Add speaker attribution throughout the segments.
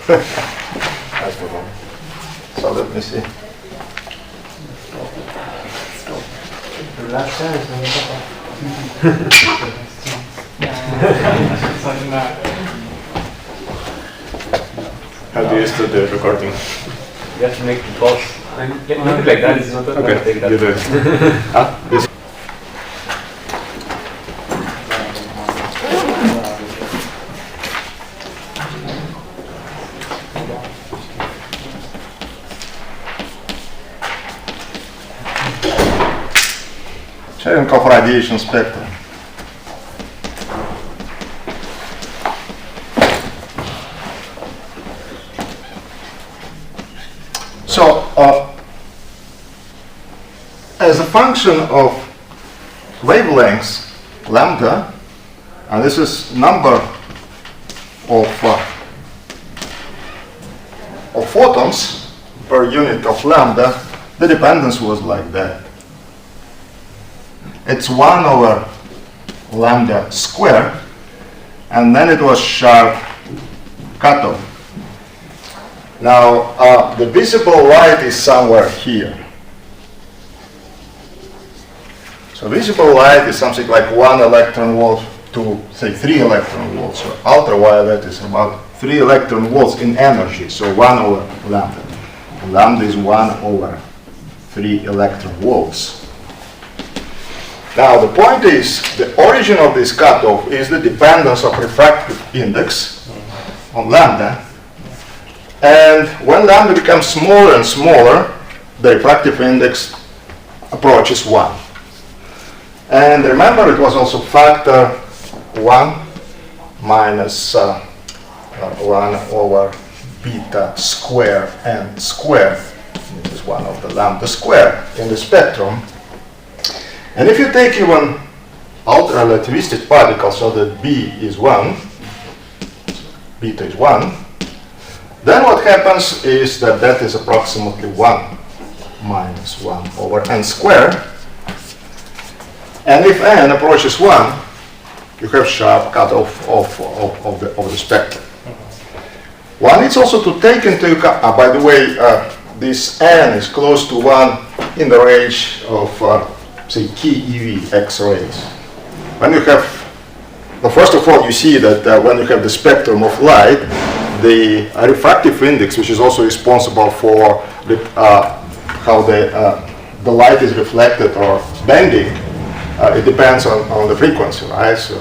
Speaker 1: I forgot. So let me see.
Speaker 2: How do you start the recording?
Speaker 3: You have to make the pause. Make it like that. It's not
Speaker 2: Okay,
Speaker 3: take that.
Speaker 2: you do it. This.
Speaker 1: Cherenkov radiation spectrum. So, as a function of wavelengths, lambda, and this is number of photons per unit of lambda, the dependence was like that. It's 1 over lambda square, and then it was sharp cutoff. Now, the visible light is somewhere here. So visible light is something like 1 electron volt to, say, 3 electron volts. So ultraviolet is about 3 electron volts in energy, so 1 over lambda. And lambda is 1 over 3 electron volts. Now, the point is, the origin of this cutoff is the dependence of refractive index on lambda. And when lambda becomes smaller and smaller, the refractive index approaches 1. And remember, it was also factor 1 minus 1 over beta square n square. This is 1 of the lambda square in the spectrum. And if you take even ultra-relativistic particles so that B is 1, beta is 1, then what happens is that that is approximately 1 minus 1 over n squared. And if n approaches 1, you have sharp cutoff of the spectrum. One needs also to take into account, by the way, this n is close to 1 in the range of say KeV X-rays. When you have, well, first of all, you see that when you have the spectrum of light, the refractive index, which is also responsible for the, how the light is reflected or bending, it depends on the frequency, right? So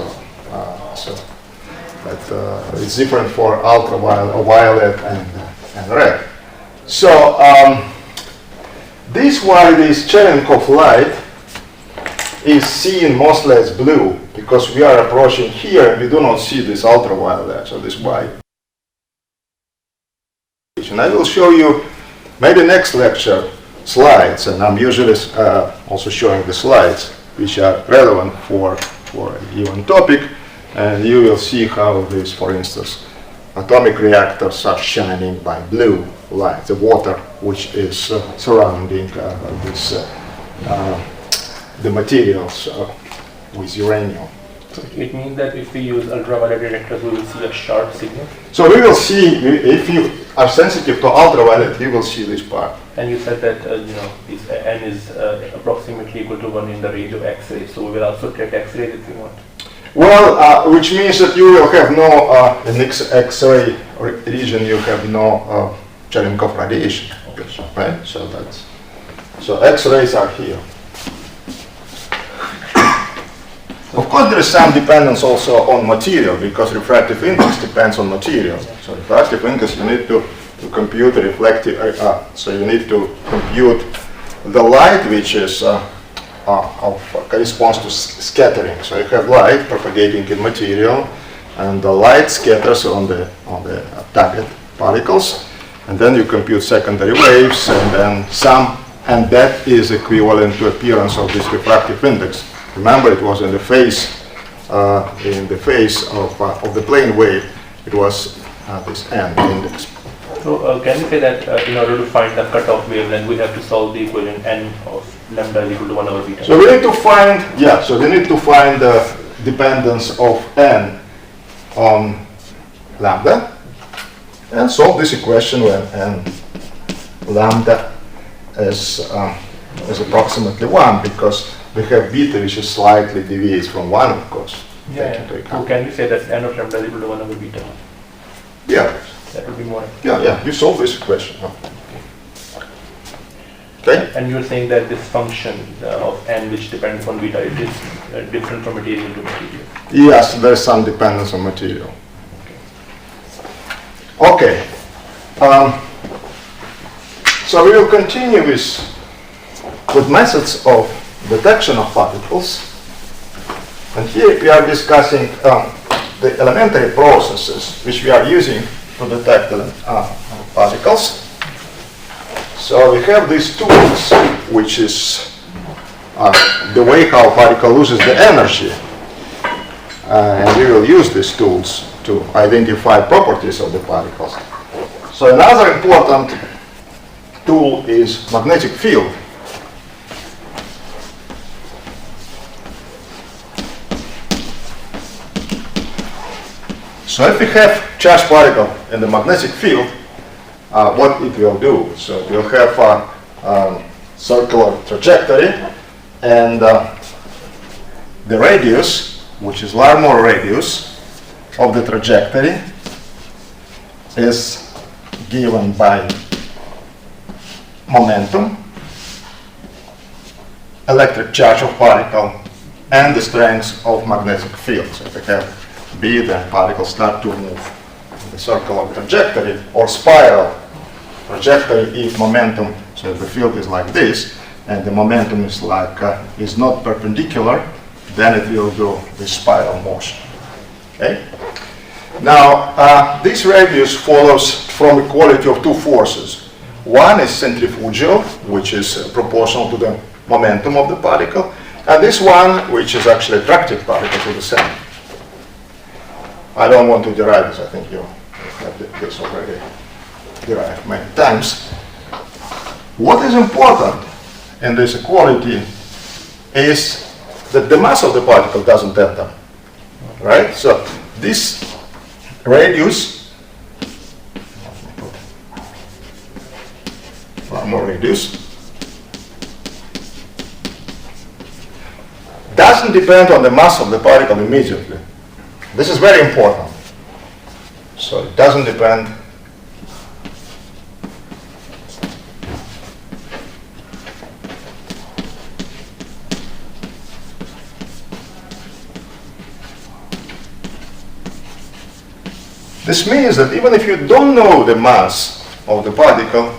Speaker 1: it's different for ultraviolet and red. So this why this Cherenkov light is seen mostly as blue, because we are approaching here and we do not see this ultraviolet, so this white. And I will show you maybe next lecture slides, and I'm usually also showing the slides which are relevant for a given topic, and you will see how this, for instance, atomic reactors are shining by blue light, the water which is surrounding the materials with uranium.
Speaker 3: So it means that if we use ultraviolet detectors, we will see a sharp signal.
Speaker 1: So we will see, if you are sensitive to ultraviolet, you will see this part.
Speaker 3: And you said that this n is approximately equal to 1 in the range of X-rays. So we will also detect X-rays if we want.
Speaker 1: Well, which means that you will have no in X-ray region. You have no Cherenkov radiation, right? So X-rays are here. Of course, there is some dependence also on material, because refractive index depends on material. So refractive index, you need to compute the reflective, so you need to compute the light which is corresponds to scattering. So you have light propagating in material, and the light scatters on the target particles, and then you compute secondary waves, and then and that is equivalent to appearance of this refractive index. Remember, it was in the phase of the plane wave. It was this n index.
Speaker 3: So can we say that in order to find the cutoff wavelength, we have to solve the equation n of lambda is equal to 1 over beta?
Speaker 1: So we need to find, the dependence of n on lambda, and solve this equation when n lambda is approximately 1, because we have beta which is slightly deviates from 1, of course.
Speaker 3: Yeah. So can we say that n of lambda is equal to 1 over beta?
Speaker 1: Yeah.
Speaker 3: That would be more.
Speaker 1: Yeah, you solve this equation. Okay?
Speaker 3: And you're saying that this function of n which depends on beta, it is different from material to material.
Speaker 1: Yes, there's some dependence on material. Okay. So we will continue with methods of detection of particles. And here we are discussing the elementary processes which we are using to detect particles. So we have these tools, which is the way how particle loses the energy. And we will use these tools to identify properties of the particles. So another important tool is magnetic field. So if we have charged particle in the magnetic field, what it will do? So it will have a circular trajectory, and the radius, which is Larmor radius of the trajectory, is given by momentum, electric charge of particle, and the strength of magnetic field. So if we have B, then particles start to move in the circular trajectory or spiral trajectory if momentum, so if the field is like this, and the momentum is like is not perpendicular, then it will do the spiral motion. Okay. Now this radius follows from equality of two forces. One is centrifugal, which is proportional to the momentum of the particle, and this one, which is actually attractive particle to the center. I don't want to derive this. I think you have this already derived many times. What is important in this equality is that the mass of the particle doesn't enter, right? So this radius, more radius, doesn't depend on the mass of the particle immediately. This is very important. So it doesn't depend . This means that even if you don't know the mass of the particle,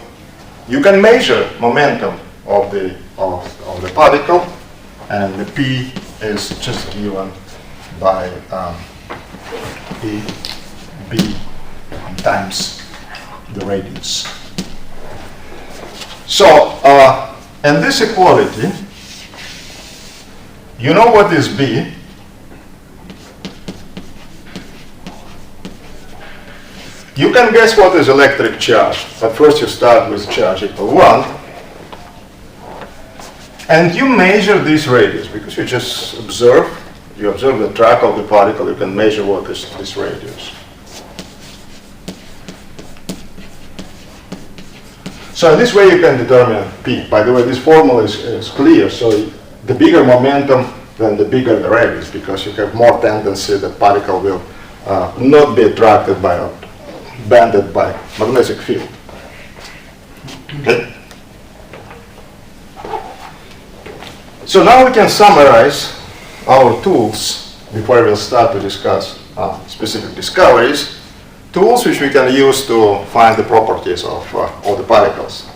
Speaker 1: you can measure momentum of the particle, and the P is just given by B times the radius. So in this equality, you know what is B? You can guess what is electric charge, but first you start with charge equal 1. And you measure this radius, because you just observe the track of the particle, you can measure what is this radius. So in this way you can determine P. By the way, this formula is clear, so the bigger momentum, then the bigger the radius, because you have more tendency that particle will not be attracted by or banded by magnetic field. Okay. So now we can summarize our tools before we'll start to discuss specific discoveries. Tools which we can use to find the properties of the particles.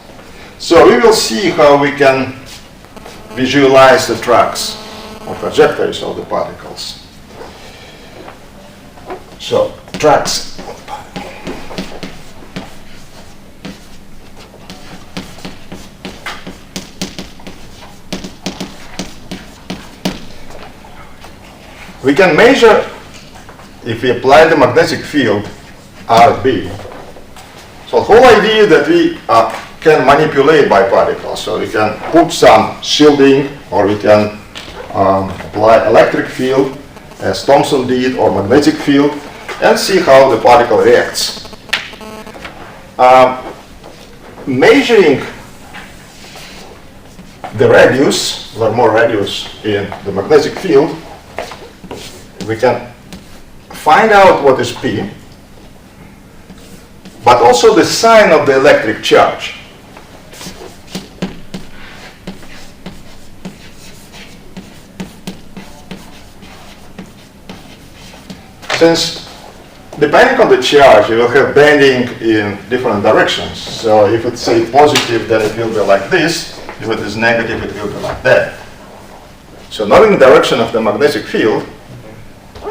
Speaker 1: So we will see how we can visualize the tracks or trajectories of the particles. So tracks. We can measure, if we apply the magnetic field RB. So the whole idea that we can manipulate by particles. So we can put some shielding, or we can apply electric field as Thomson did, or magnetic field, and see how the particle reacts. measuring the radius, or more radius in the magnetic field, we can find out what is P, but also the sign of the electric charge. Since depending on the charge, you will have bending in different directions. So if it's say positive, then it will be like this. If it is negative, it will be like that. So knowing the direction of the magnetic field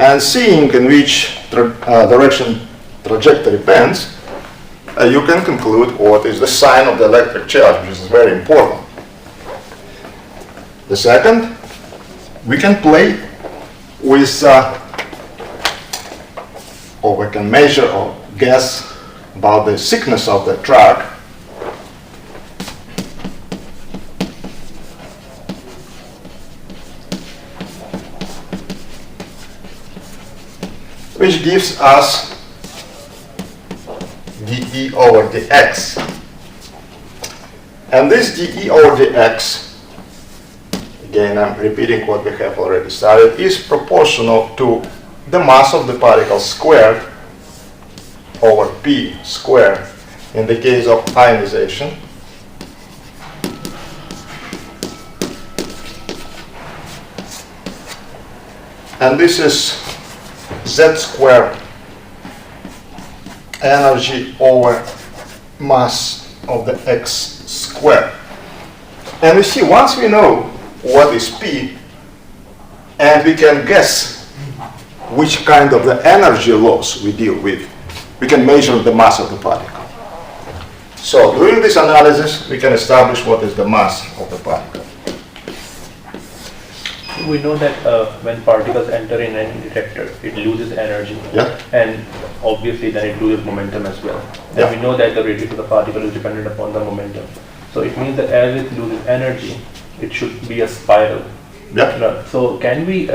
Speaker 1: and seeing in which direction trajectory bends, you can conclude what is the sign of the electric charge, which is very important. The second, we can play with or we can measure or guess about the thickness of the track. Which gives us dE over dx. And this dE over dx, again I'm repeating what we have already studied, is proportional to the mass of the particle squared over P squared in the case of ionization. And this is Z squared energy over mass of the X squared. And you see, once we know what is P, and we can guess which kind of the energy loss we deal with, we can measure the mass of the particle. So doing this analysis, we can establish what is the mass of the particle.
Speaker 3: We know that when particles enter in any detector, it loses energy.
Speaker 1: Yeah.
Speaker 3: And obviously then it loses momentum as well. And
Speaker 1: Yeah.
Speaker 3: we know that the radius of the particle is dependent upon the momentum. So it means that as it loses energy, it should be a spiral.
Speaker 1: Yeah.
Speaker 3: So can we,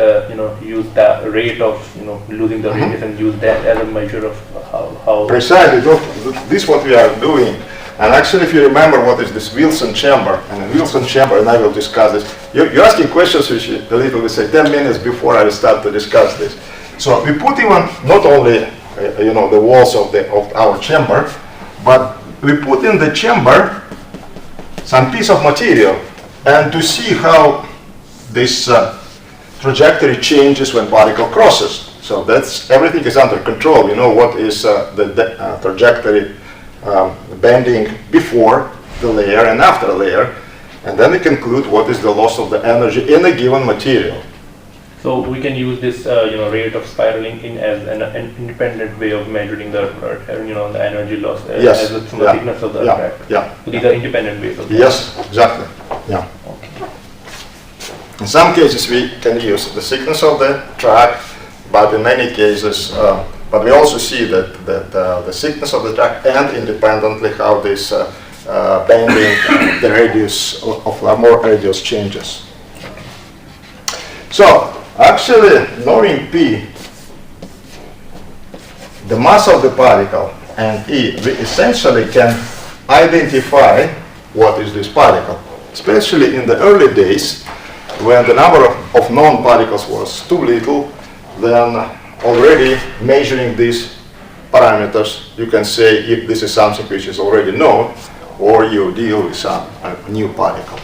Speaker 3: use the rate of, losing the radius and use that as a measure of how?
Speaker 1: Precisely, this is what we are doing. And actually, if you remember what is this Wilson chamber, and in Wilson chamber, and I will discuss this, you're asking questions which a little bit say 10 minutes before I will start to discuss this. So we put even not only the walls of our chamber, but we put in the chamber some piece of material, and to see how this trajectory changes when particle crosses. So that's everything is under control. You know what is the trajectory bending before the layer and after the layer, and then we conclude what is the loss of the energy in a given material.
Speaker 3: So we can use this, rate of spiraling in as an independent way of measuring the energy loss
Speaker 1: Yes.
Speaker 3: as from the thickness of the track.
Speaker 1: Yeah.
Speaker 3: So these are independent ways of.
Speaker 1: Yes, exactly. Yeah.
Speaker 3: Okay.
Speaker 1: In some cases we can use the thickness of the track, but in many cases, but we also see that the thickness of the track and independently how this bending the radius of more radius changes. So actually knowing P, the mass of the particle, and E, we essentially can identify what is this particle, especially in the early days when the number of known particles was too little. Then already measuring these parameters, you can say if this is something which is already known, or you deal with a new particle.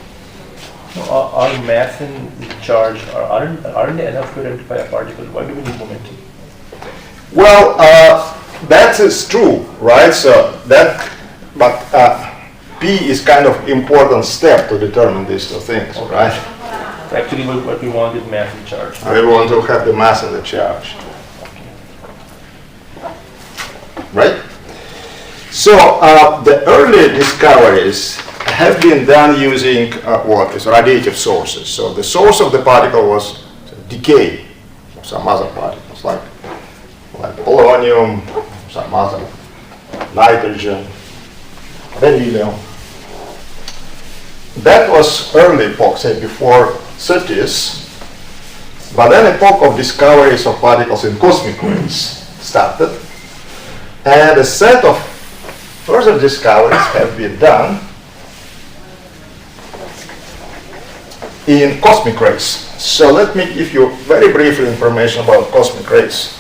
Speaker 3: Are mass and charge aren't they enough to identify a particle? Why do we need momentum?
Speaker 1: Well, that is true, right? So that, but P is kind of important step to determine these two things,
Speaker 3: Okay.
Speaker 1: right?
Speaker 3: So actually, what we want is mass and charge.
Speaker 1: We want to have the mass and the charge, right? So the early discoveries have been done using what is radiative sources. So the source of the particle was decay of some other particles, like polonium, some other nitrogen, beryllium. That was early epoch, say before 30s. But then epoch of discoveries of particles in cosmic rays started, and a set of further discoveries have been done in cosmic rays. So let me give you very briefly information about cosmic rays.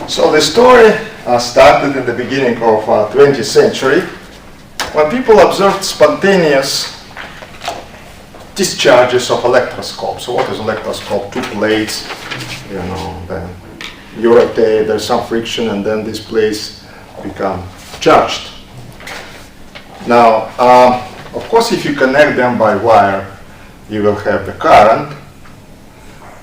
Speaker 1: So the story started in the beginning of 20th century when people observed spontaneous discharges of electroscopes. So what is electroscope? Two plates, then you rotate, there's some friction, and then these plates become charged. Now, of course, if you connect them by wire, you will have the current.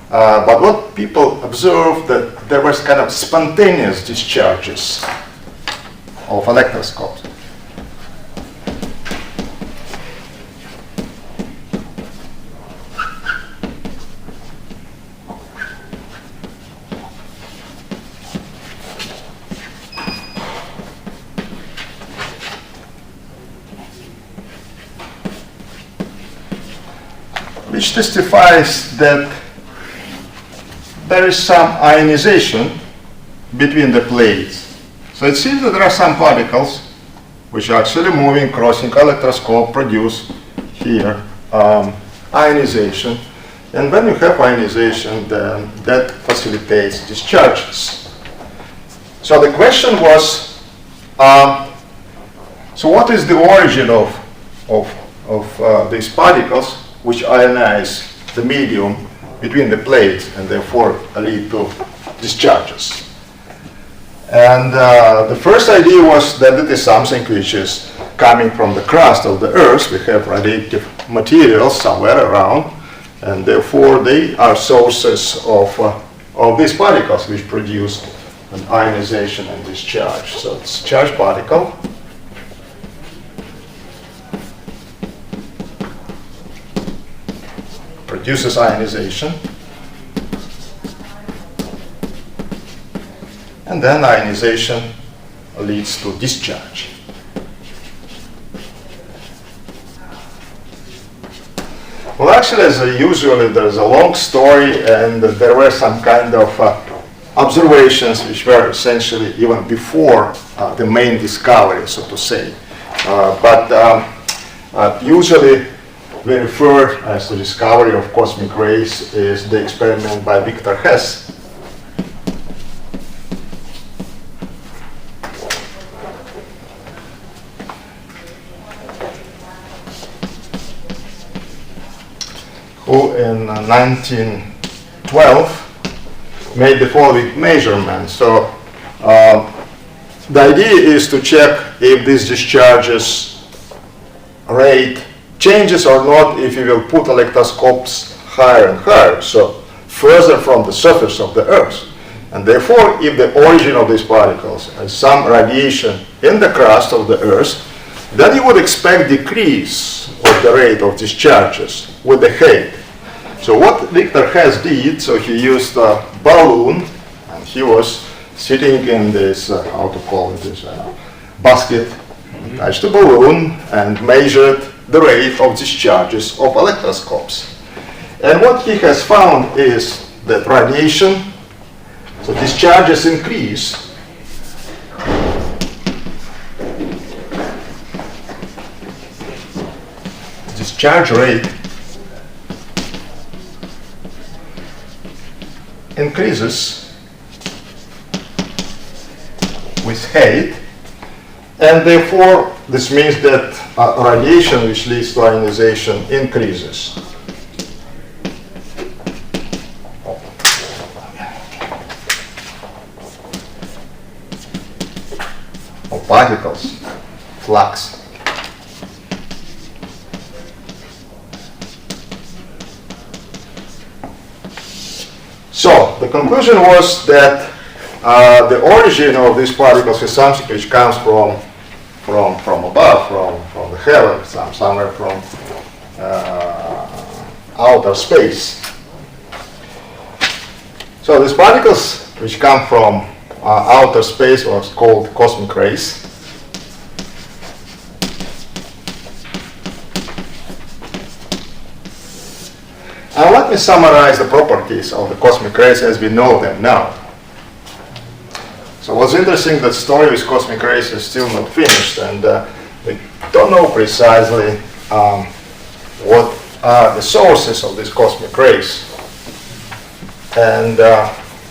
Speaker 1: But what people observed that there was kind of spontaneous discharges of electroscopes. Which testifies that there is some ionization between the plates. So it seems that there are some particles which are actually moving, crossing electroscope, produce here ionization. And when you have ionization, then that facilitates discharges. So the question was, so what is the origin of these particles which ionize the medium between the plates and therefore lead to discharges? And the first idea was that it is something which is coming from the crust of the Earth. We have radioactive materials somewhere around, and therefore they are sources of these particles which produce an ionization and discharge. So it's a charged particle. Produces ionization, and then ionization leads to discharge. Well, actually, as usually, there's a long story, and there were some kind of observations which were essentially even before the main discovery, so to say. But usually, we refer as the discovery of cosmic rays is the experiment by Victor Hess. Who in 1912 made the following measurement. So the idea is to check if this discharges rate changes or not if you will put electroscopes higher and higher, so further from the surface of the Earth. And therefore, if the origin of these particles has some radiation in the crust of the Earth, then you would expect decrease of the rate of discharges with the height. So what Victor Hess did, so he used a balloon, and he was sitting in this, how to call it, this basket, attached to balloon, and measured the rate of discharges of electroscopes. And what he has found is that radiation, so discharges increase discharge rate increases with height, and therefore this means that radiation which leads to ionization increases. Of particles, flux. So the conclusion was that the origin of these particles is something which comes from above, from have it somewhere from outer space. So these particles which come from outer space are called cosmic rays. And let me summarize the properties of the cosmic rays as we know them now. So what's interesting, that story with cosmic rays is still not finished, and we don't know precisely what are the sources of these cosmic rays. And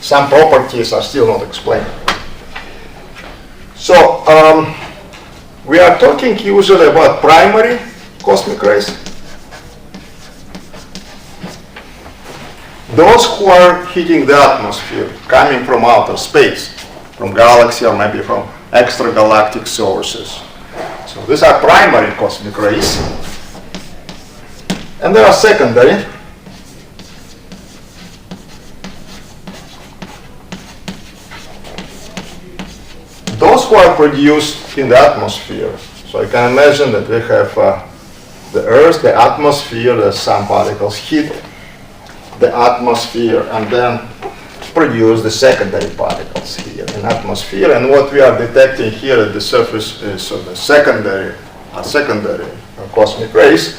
Speaker 1: some properties are still not explained. So we are talking usually about primary cosmic rays. Those who are hitting the atmosphere, coming from outer space, from galaxy or maybe from extragalactic sources. So these are primary cosmic rays. And there are secondary. Those who are produced in the atmosphere. So you can imagine that we have the Earth, the atmosphere, there's some particles hit the atmosphere and then produce the secondary particles here in atmosphere. And what we are detecting here at the surface is the secondary cosmic rays.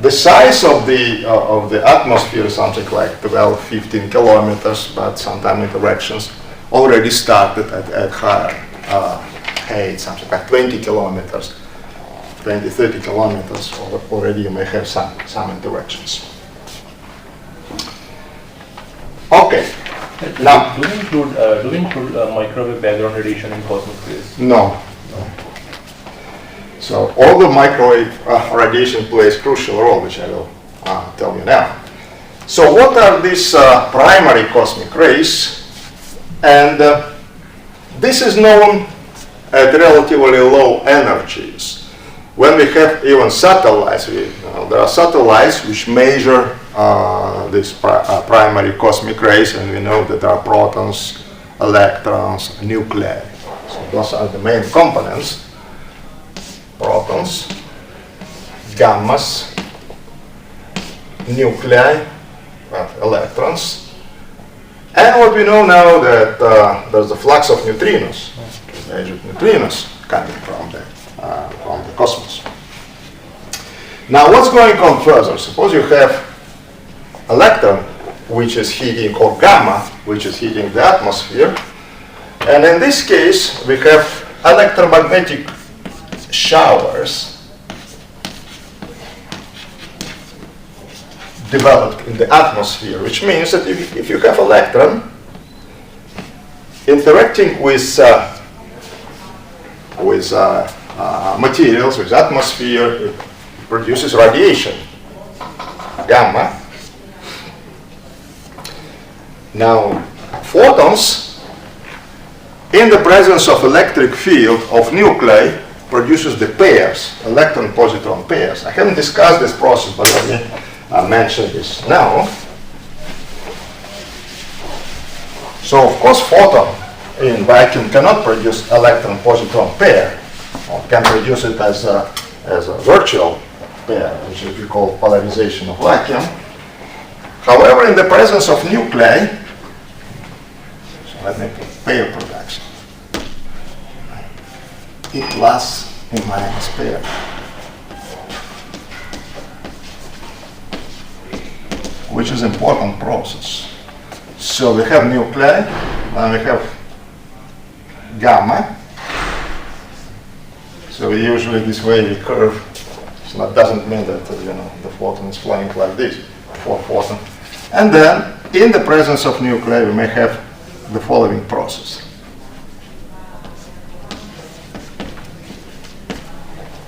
Speaker 1: The size of the atmosphere is something like 12, 15 kilometers, but sometimes interactions already started at higher height, something like 20 kilometers, 20, 30 kilometers. Already you may have some interactions. Okay. Now,
Speaker 3: do we include microwave background radiation in cosmic rays?
Speaker 1: No. So all the microwave radiation plays a crucial role, which I will tell you now. So what are these primary cosmic rays? And this is known at relatively low energies. When we have even satellites, there are satellites which measure these primary cosmic rays, and we know that there are protons, electrons, nuclei. So those are the main components. Protons, gammas, nuclei, electrons. And what we know now that there's a flux of neutrinos, measured neutrinos coming from the cosmos. Now what's going on further? Suppose you have electron which is heating, or gamma which is heating the atmosphere, and in this case we have electromagnetic showers developed in the atmosphere, which means that if you have electron interacting with materials, with atmosphere, it produces radiation, gamma. Now, photons, in the presence of electric field of nuclei, produces the pairs, electron-positron pairs. I haven't discussed this process, but let me mention this now. So, of course, photon in vacuum cannot produce electron-positron pair, or can produce it as a virtual pair, which is we call polarization of vacuum. However, in the presence of nuclei, so let me put pair production. E plus E minus pair. Which is an important process. So we have nuclei, and we have gamma. So we usually this way we curve. So that doesn't mean that the photon is flying like this, 4 photons. And then in the presence of nuclei we may have the following process.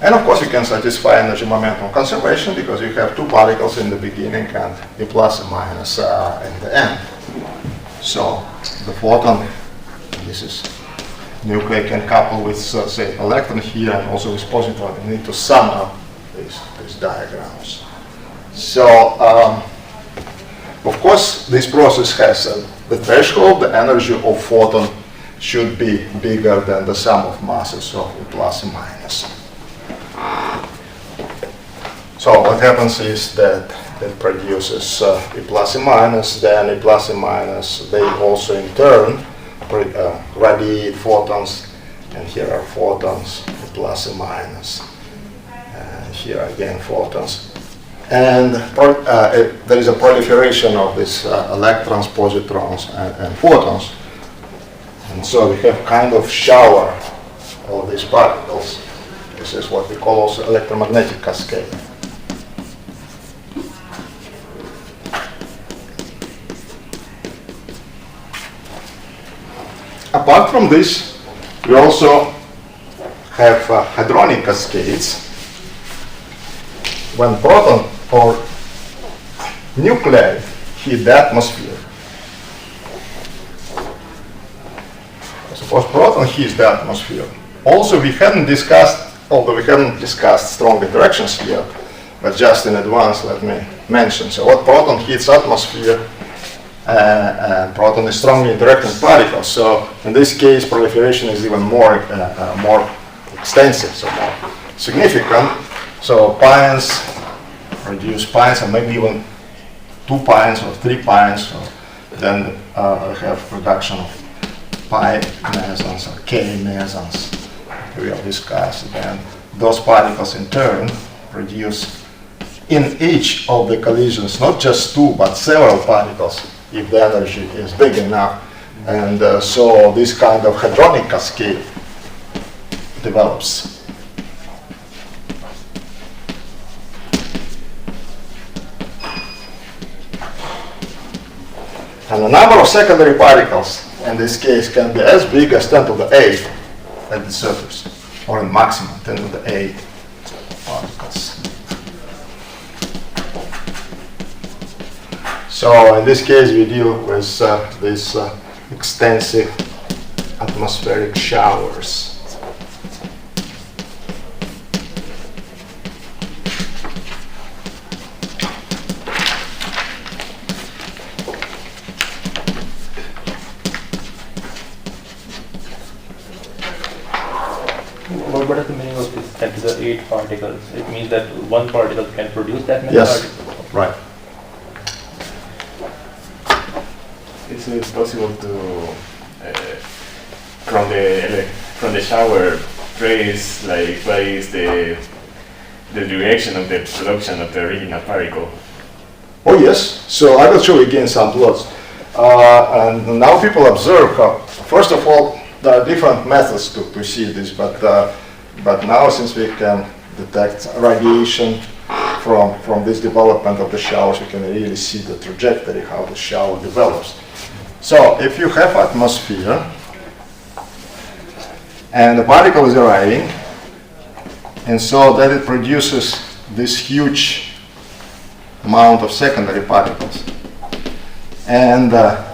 Speaker 1: And of course you can satisfy energy momentum conservation because you have two particles in the beginning and a plus and minus in the end. So the photon, this is nuclei, can couple with say electron here and also with positron. You need to sum up these diagrams. So of course this process has the threshold, the energy of photon should be bigger than the sum of masses of E plus and minus. So what happens is that it produces E plus and minus, then E plus and minus, they also in turn radiate photons, and here are photons, E plus and minus, and here again photons. And there is a proliferation of these electrons, positrons, and photons. And so we have kind of shower of these particles. This is what we call also electromagnetic cascade. Apart from this, we also have hadronic cascades. When proton or nuclei hit the atmosphere, suppose proton hits the atmosphere. Also, we hadn't discussed, although we haven't discussed strong interactions here, but just in advance, let me mention. So, what proton hits atmosphere, and proton is strongly interacting particles. So, in this case, proliferation is even more extensive, so more significant. So, pions produce pions, and maybe even 2 pions or 3 pions. So then we have production of pi mesons or k mesons. We will discuss. Then those particles in turn produce in each of the collisions not just 2 but several particles if the energy is big enough. And so this kind of hadronic cascade develops. And the number of secondary particles in this case can be as big as 10 to the 8 at the surface, or in maximum 10 to the 8 particles. So in this case we deal with these extensive atmospheric showers.
Speaker 3: What is the meaning of this 10 to the 8 particles? It means that one particle can produce that many
Speaker 1: Yes,
Speaker 3: particles?
Speaker 1: right.
Speaker 2: Is it possible to from the shower trace like what is the direction of the production of the original particle?
Speaker 1: Oh yes, so I will show you again some plots. And now people observe how, first of all, there are different methods to see this, but now since we can detect radiation from this development of the showers, we can really see the trajectory, how the shower develops. So if you have atmosphere and the particle is arriving, and so that it produces this huge amount of secondary particles. And the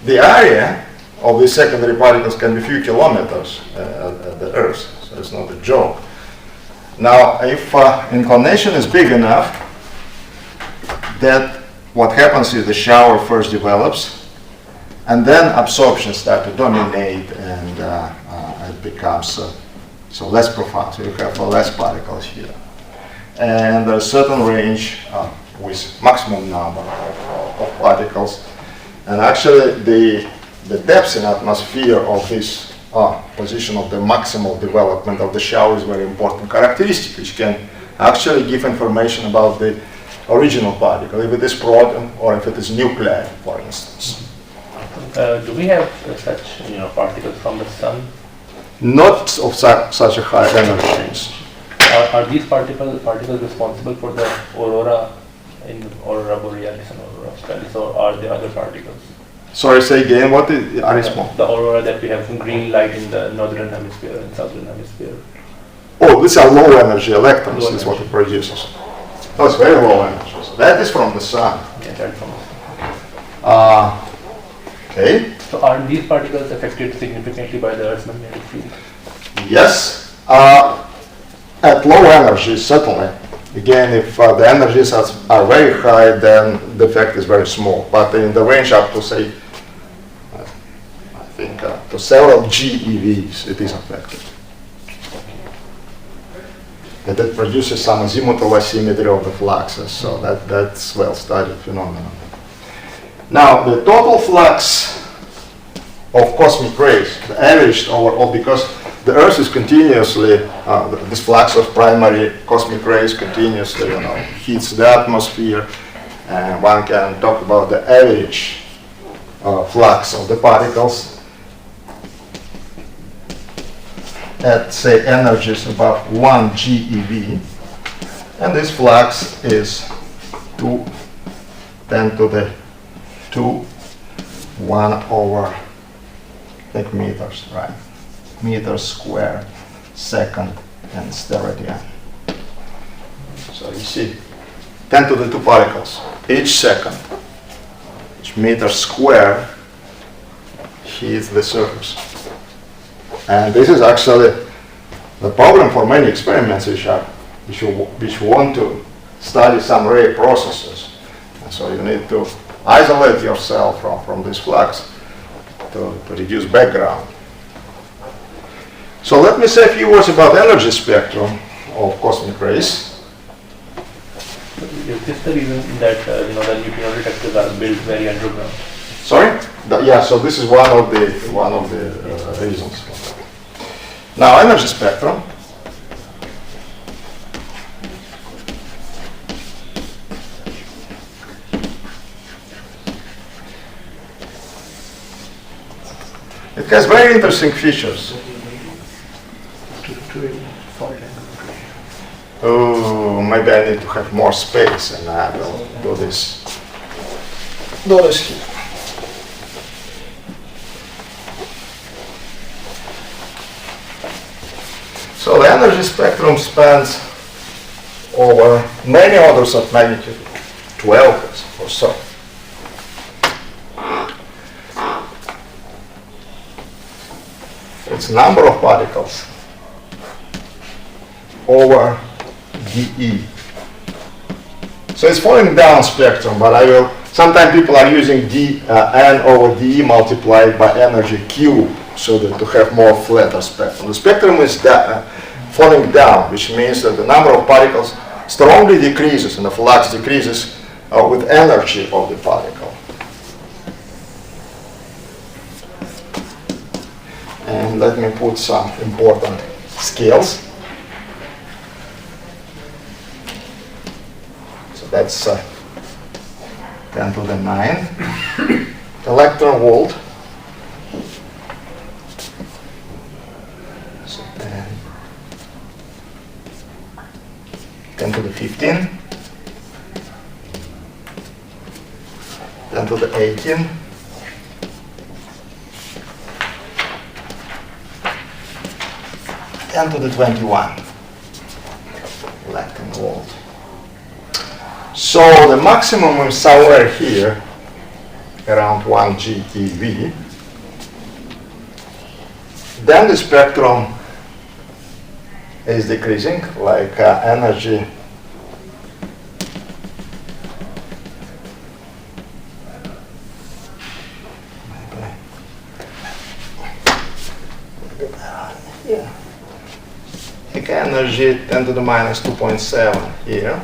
Speaker 1: area of these secondary particles can be a few kilometers at the Earth, so it's not a joke. Now, if inclination is big enough, that what happens is the shower first develops, and then absorption starts to dominate, and it becomes so less profound. So you have less particles here, and there's a certain range with maximum number of particles, and actually the depth in atmosphere of this position of the maximal development of the shower is very important characteristic, which can actually give information about the original particle, if it is proton or if it is nuclei, for instance.
Speaker 3: Do we have such particles from the sun?
Speaker 1: Not of such a high energy.
Speaker 3: Are these particles responsible for the aurora in aurora borealis and aurora australis, or are there other particles?
Speaker 1: Sorry, say again, what is Arismo?
Speaker 3: The aurora that we have from green light in the northern hemisphere and southern hemisphere.
Speaker 1: Oh, these are low energy electrons,
Speaker 3: Low
Speaker 1: is what
Speaker 3: energy.
Speaker 1: it produces. Oh, it's very low energy. So that is from the sun.
Speaker 3: Yeah, that's from the sun.
Speaker 1: Okay.
Speaker 3: So are these particles affected significantly by the Earth's magnetic field?
Speaker 1: Yes. At low energy, certainly. Again, if the energies are very high, then the effect is very small. But in the range up to, say, I think to several GeVs it is affected. And that produces some azimuthal asymmetry of the fluxes, so that's well-studied phenomenon. Now, the total flux of cosmic rays, the averaged overall, because the Earth is continuously, this flux of primary cosmic rays continuously, hits the atmosphere, and one can talk about the average flux of the particles at, say, energies above 1 GeV, and this flux is 10 to the 2, 1 over, I think, meters, right? Meters squared second and steradian. So you see 10 to the 2 particles each second, each meter square hits the surface. And this is actually the problem for many experiments which want to study some ray processes. And so you need to isolate yourself from this flux to reduce background. So let me say a few words about energy spectrum of cosmic rays.
Speaker 3: Is this the reason that the neutrino detectors are built very underground?
Speaker 1: Sorry? Yeah. So this is one of the reasons. Now, energy spectrum. It has very interesting features. Oh, maybe I need to have more space, and I will do this here. So the energy spectrum spans over many orders of magnitude, 12 or so. It's number of particles over dE. So it's falling down spectrum, but sometimes people are using n over dE multiplied by energy cube, so that to have more flatter spectrum. The spectrum is falling down, which means that the number of particles strongly decreases and the flux decreases with energy of the particle. And let me put some important scales. So that's 10 to the 9 electron volt. So 10 to the 15, 10 to the 18, 10 to the 21 electron volt. So the maximum is somewhere here, around 1 GeV. Then the spectrum is decreasing, like energy energy 10 to the minus 2.7 here.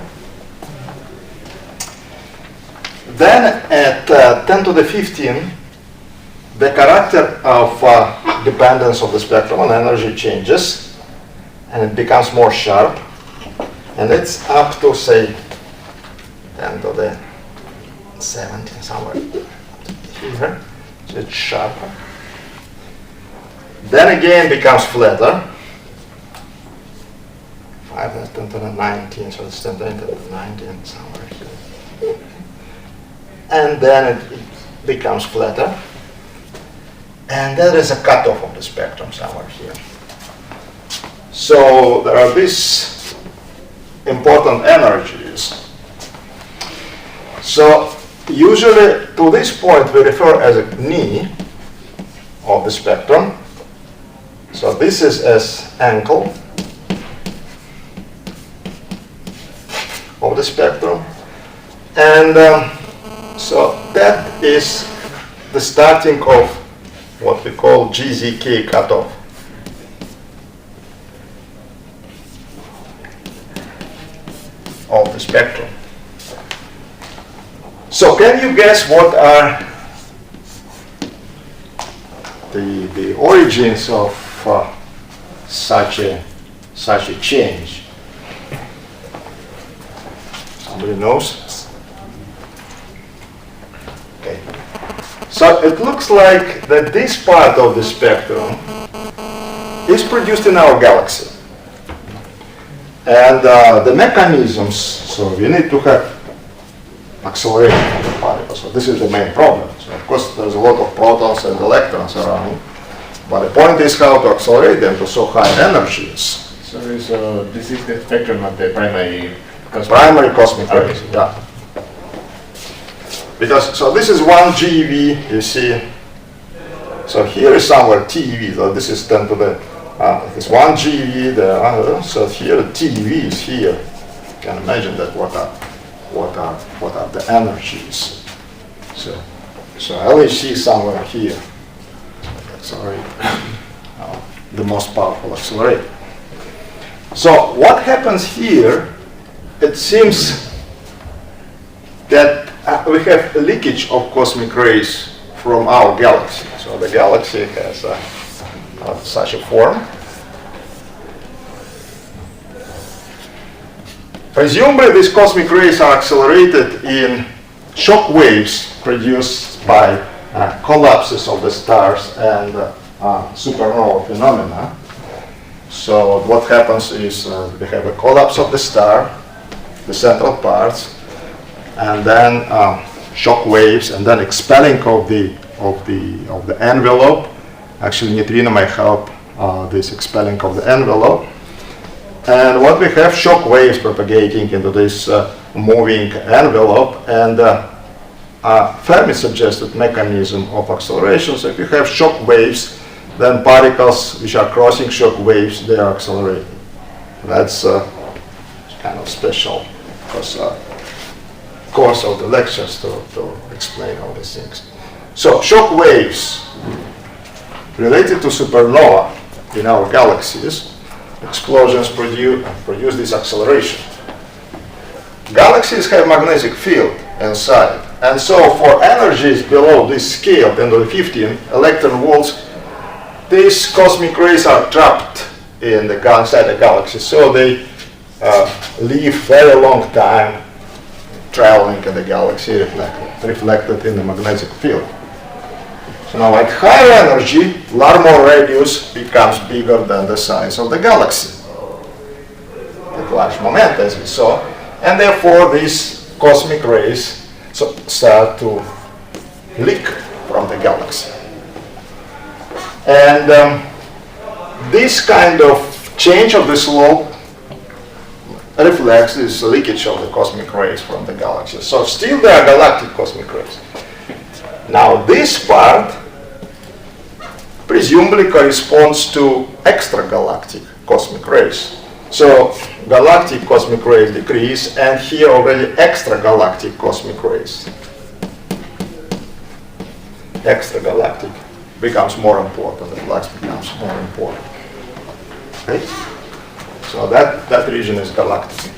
Speaker 1: Then at 10 to the 15, the character of dependence of the spectrum on energy changes, and it becomes more sharp, and it's up to, say, 10 to the 17, somewhere here, so it's sharper. Then again becomes flatter, 5 10 to the 19, so it's 10 to the 19, somewhere here. And then it becomes flatter, and there is a cutoff of the spectrum somewhere here. So there are these important energies. So usually to this point we refer as a knee of the spectrum. So this is as ankle of the spectrum, and so that is the starting of what we call GZK cutoff. Of the spectrum. So can you guess what are the origins of such a change? Somebody knows? Okay. So it looks like that this part of the spectrum is produced in our galaxy. And the mechanisms, so we need to have acceleration of the particles. So this is the main problem. So of course there's a lot of protons and electrons around, but the point is how to accelerate them to so high energies.
Speaker 2: Sorry, so this is the spectrum of the primary
Speaker 1: cosmic rays, yeah. Because, so this is 1 GeV, you see. So here is somewhere TeV, so this is 10 to the, this 1 GeV, so here TeV is here. You can imagine that what are the energies. So LHC somewhere here. Accelerate, the most powerful accelerator. So what happens here, it seems that we have a leakage of cosmic rays from our galaxy. So the galaxy has such a form. Presumably these cosmic rays are accelerated in shock waves produced by collapses of the stars and supernova phenomena. So what happens is we have a collapse of the star, the central parts, and then shock waves, and then expelling of the envelope. Actually, neutrino may help this expelling of the envelope. And what we have, shock waves propagating into this moving envelope, and Fermi suggested mechanism of acceleration. So if you have shock waves, then particles which are crossing shock waves, they are accelerating. That's kind of special course of the lectures to explain all these things. So shock waves related to supernova in our galaxies, explosions produce this acceleration. Galaxies have magnetic field inside, and so for energies below this scale, 10 to the 15 electron volts, these cosmic rays are trapped inside the galaxy, so they live very long time traveling in the galaxy, reflected in the magnetic field. So now at higher energy, Larmor radius becomes bigger than the size of the galaxy, at large moment as we saw, and therefore these cosmic rays start to leak from the galaxy. And this kind of change of the slope reflects this leakage of the cosmic rays from the galaxy. So still there are galactic cosmic rays. Now this part presumably corresponds to extragalactic cosmic rays. So galactic cosmic rays decrease, and here already extragalactic cosmic rays. Extragalactic becomes more important, the flux becomes more important. Okay? So that region is galactic.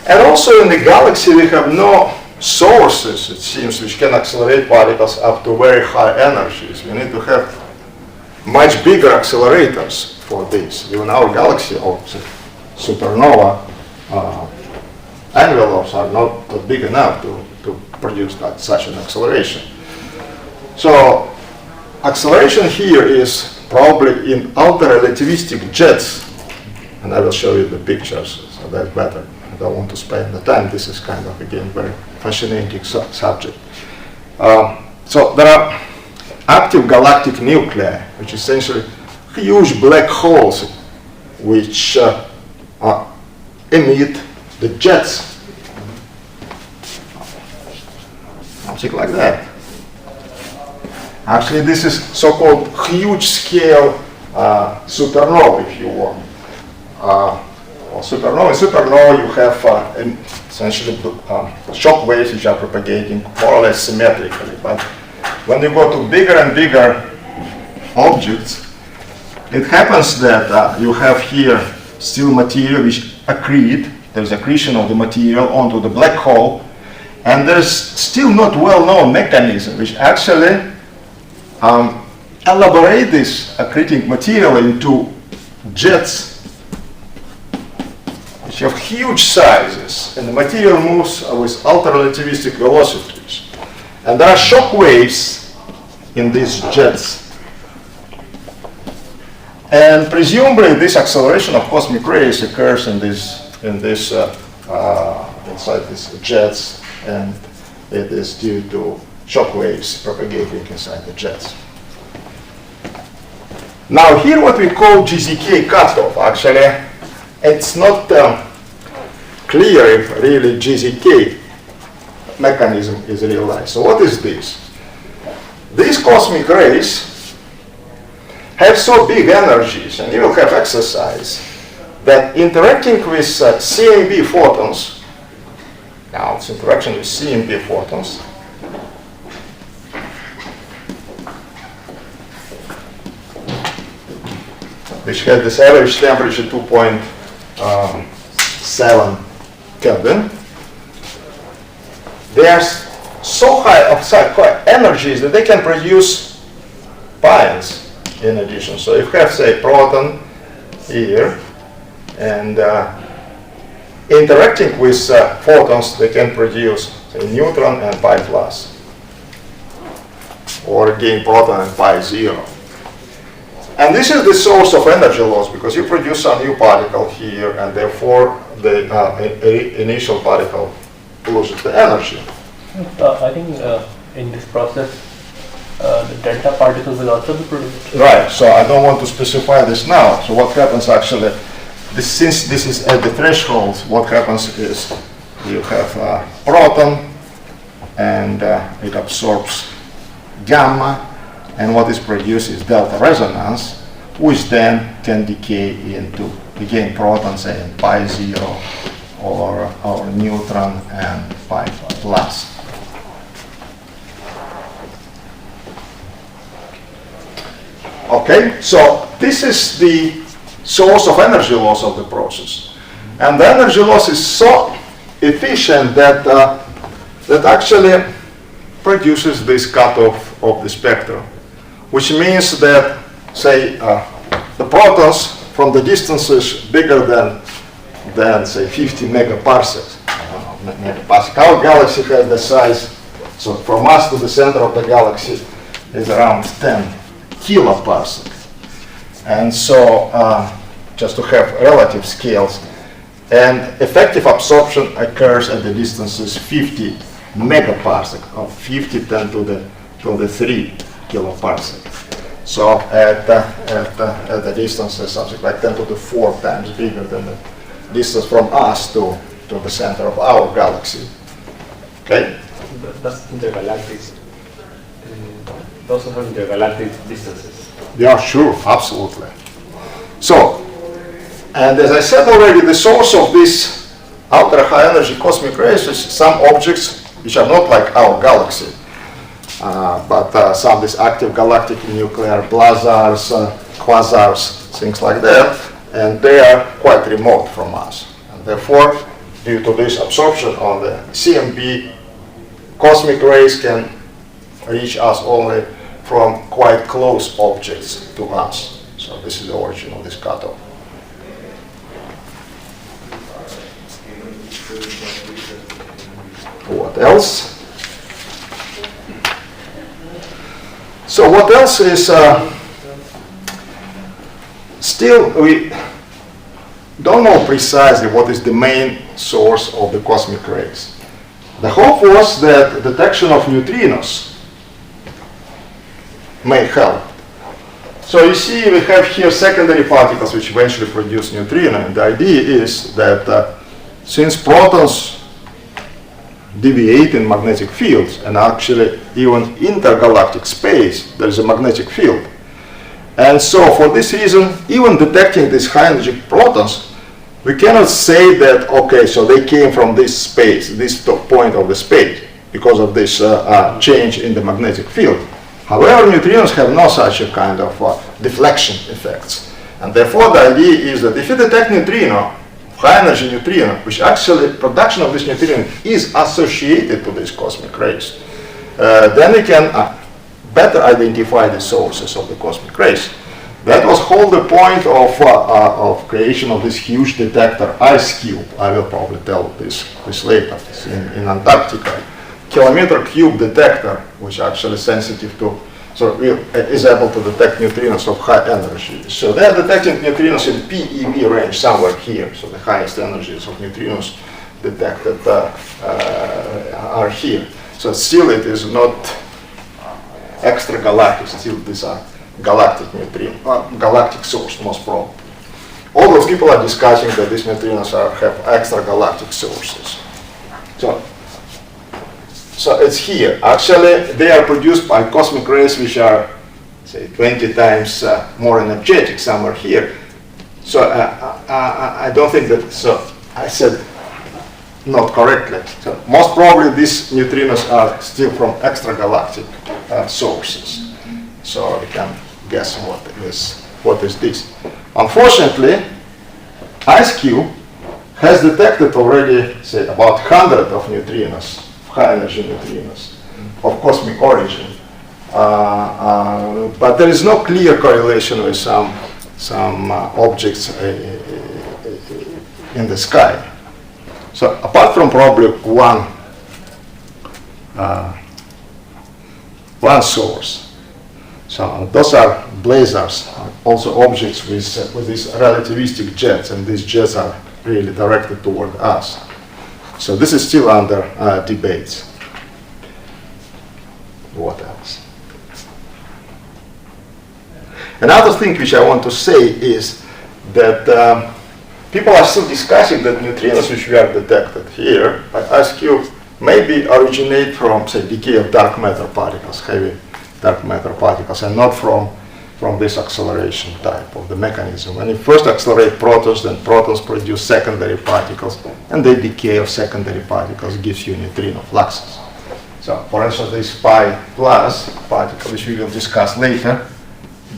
Speaker 1: And also in the galaxy we have no sources, it seems, which can accelerate particles up to very high energies. We need to have much bigger accelerators for this. Even our galaxy of supernova envelopes are not big enough to produce such an acceleration. So acceleration here is probably in ultra-relativistic jets, and I will show you the pictures, so that's better. I don't want to spend the time. This is kind of, again, very fascinating subject. So there are active galactic nuclei, which is essentially huge black holes which emit the jets. Something like that. Actually, this is so-called huge scale supernova, if you want, or supernova. In supernova, you have essentially shock waves which are propagating more or less symmetrically. But when you go to bigger and bigger objects, it happens that you have here still material which accrete. There's accretion of the material onto the black hole, and there's still not well-known mechanism which actually elaborate this accreting material into jets which have huge sizes, and the material moves with ultra-relativistic velocities. And there are shock waves in these jets. And presumably this acceleration of cosmic rays occurs inside these jets, and it is due to shock waves propagating inside the jets. Now here what we call GZK cutoff, actually it's not clear if really GZK mechanism is realized. So what is this? These cosmic rays have so big energies, and you will have exercise, that interacting with CMB photons, now it's interaction with CMB photons, which had this average temperature 2.7 Kelvin, they are so high of energies that they can produce pions in addition. So if you have, say, proton here, and interacting with photons, they can produce, say, neutron and pi plus, or again proton and pi zero. And this is the source of energy loss, because you produce a new particle here, and therefore the initial particle loses the energy.
Speaker 3: I think in this process, the delta particle will also be produced.
Speaker 1: Right, so I don't want to specify this now. So what happens actually, since this is at the threshold, what happens is you have a proton, and it absorbs gamma, and what is produced is delta resonance, which then can decay into, again, protons and pi zero, or neutron and pi plus. Okay, so this is the source of energy loss of the process. And the energy loss is so efficient that that actually produces this cutoff of the spectrum, which means that, say, the protons from the distances bigger than say 50 megaparsecs. Our galaxy has the size, so from us to the center of the galaxy is around 10 kiloparsec. And so just to have relative scales, and effective absorption occurs at the distances 50 megaparsec, or 50 10 to the 3 kiloparsec. So at the distances something like 10 to the 4 times bigger than the distance from us to the center of our galaxy. Okay?
Speaker 2: That's intergalactic. Those are intergalactic distances.
Speaker 1: Yeah, sure, absolutely. So, and as I said already, the source of this ultra high energy cosmic rays is some objects which are not like our galaxy, but some these active galactic nuclear blazars, quasars, things like that, and they are quite remote from us. And therefore, due to this absorption on the CMB, cosmic rays can reach us only from quite close objects to us. So this is the origin of this cutoff. What else? So what else is, still we don't know precisely what is the main source of the cosmic rays. The hope was that detection of neutrinos may help. So you see we have here secondary particles which eventually produce neutrino, and the idea is that since protons deviate in magnetic fields, and actually even intergalactic space there is a magnetic field, and so for this reason even detecting these high energy protons we cannot say that, okay, so they came from this space, this top point of the space, because of this change in the magnetic field. However, neutrinos have no such a kind of deflection effects. And therefore, the idea is that if you detect neutrino, high energy neutrino, which actually production of this neutrino is associated to these cosmic rays, then we can better identify the sources of the cosmic rays. That was whole the point of creation of this huge detector IceCube. I will probably tell this later. It's in Antarctica. Kilometer cube detector, which actually sensitive to, so is able to detect neutrinos of high energy. So they are detecting neutrinos in PeV range somewhere here. So the highest energies of neutrinos detected are here. So still it is not extragalactic. Still these are galactic neutrino, galactic source most probably. All those people are discussing that these neutrinos have extragalactic sources. So it's here. Actually, they are produced by cosmic rays which are, say, 20 times more energetic somewhere here. So I don't think that, so I said not correctly. So most probably these neutrinos are still from extragalactic sources. So we can guess what is this. Unfortunately, IceCube has detected already, say, about 100 of neutrinos, high energy neutrinos of cosmic origin, but there is no clear correlation with some objects in the sky. So apart from probably one source, so those are blazars, also objects with these relativistic jets, and these jets are really directed toward us. So this is still under debates. What else? Another thing which I want to say is that people are still discussing that neutrinos which we have detected here by IceCube maybe originate from, say, decay of dark matter particles, heavy dark matter particles, and not from this acceleration type of the mechanism. When you first accelerate protons, then protons produce secondary particles, and the decay of secondary particles gives you neutrino fluxes. So, for instance, this pi plus particle, which we will discuss later,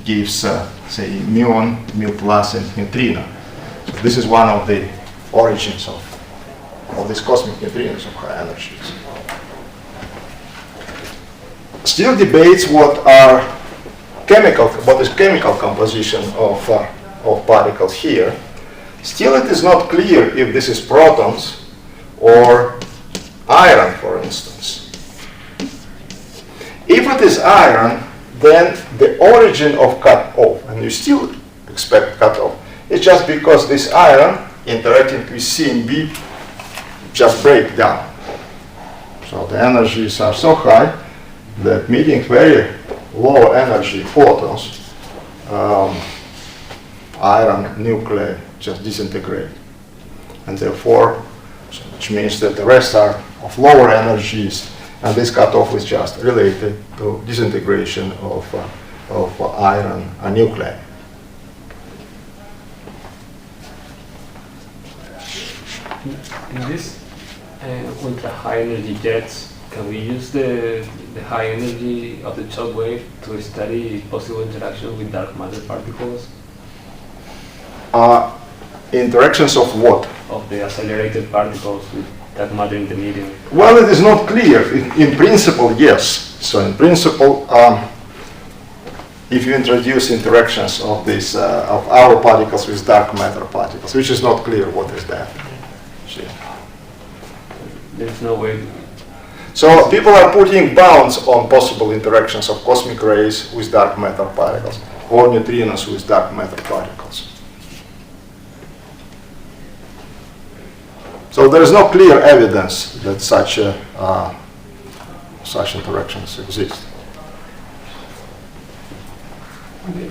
Speaker 1: gives, say, muon, mu plus, and neutrino. So this is one of the origins of these cosmic neutrinos of high energies. Still debates what is chemical composition of particles here. Still it is not clear if this is protons or iron, for instance. If it is iron, then the origin of cut-off, and you still expect cut-off, is just because this iron interacting with C and B just break down. So the energies are so high that meeting very low energy photons, iron nuclei just disintegrate. And therefore, which means that the rest are of lower energies, and this cutoff is just related to disintegration of iron nuclei.
Speaker 4: In this ultra high energy jets, can we use the high energy of the shock wave to study possible interaction with dark matter particles?
Speaker 1: Interactions of what?
Speaker 4: Of the accelerated particles with dark matter in the medium.
Speaker 1: Well, it is not clear. In principle, yes. So in principle, if you introduce interactions of this of our particles with dark matter particles, which is not clear what is that.
Speaker 4: There's no way.
Speaker 1: So people are putting bounds on possible interactions of cosmic rays with dark matter particles or neutrinos with dark matter particles. So there is no clear evidence that such interactions exist.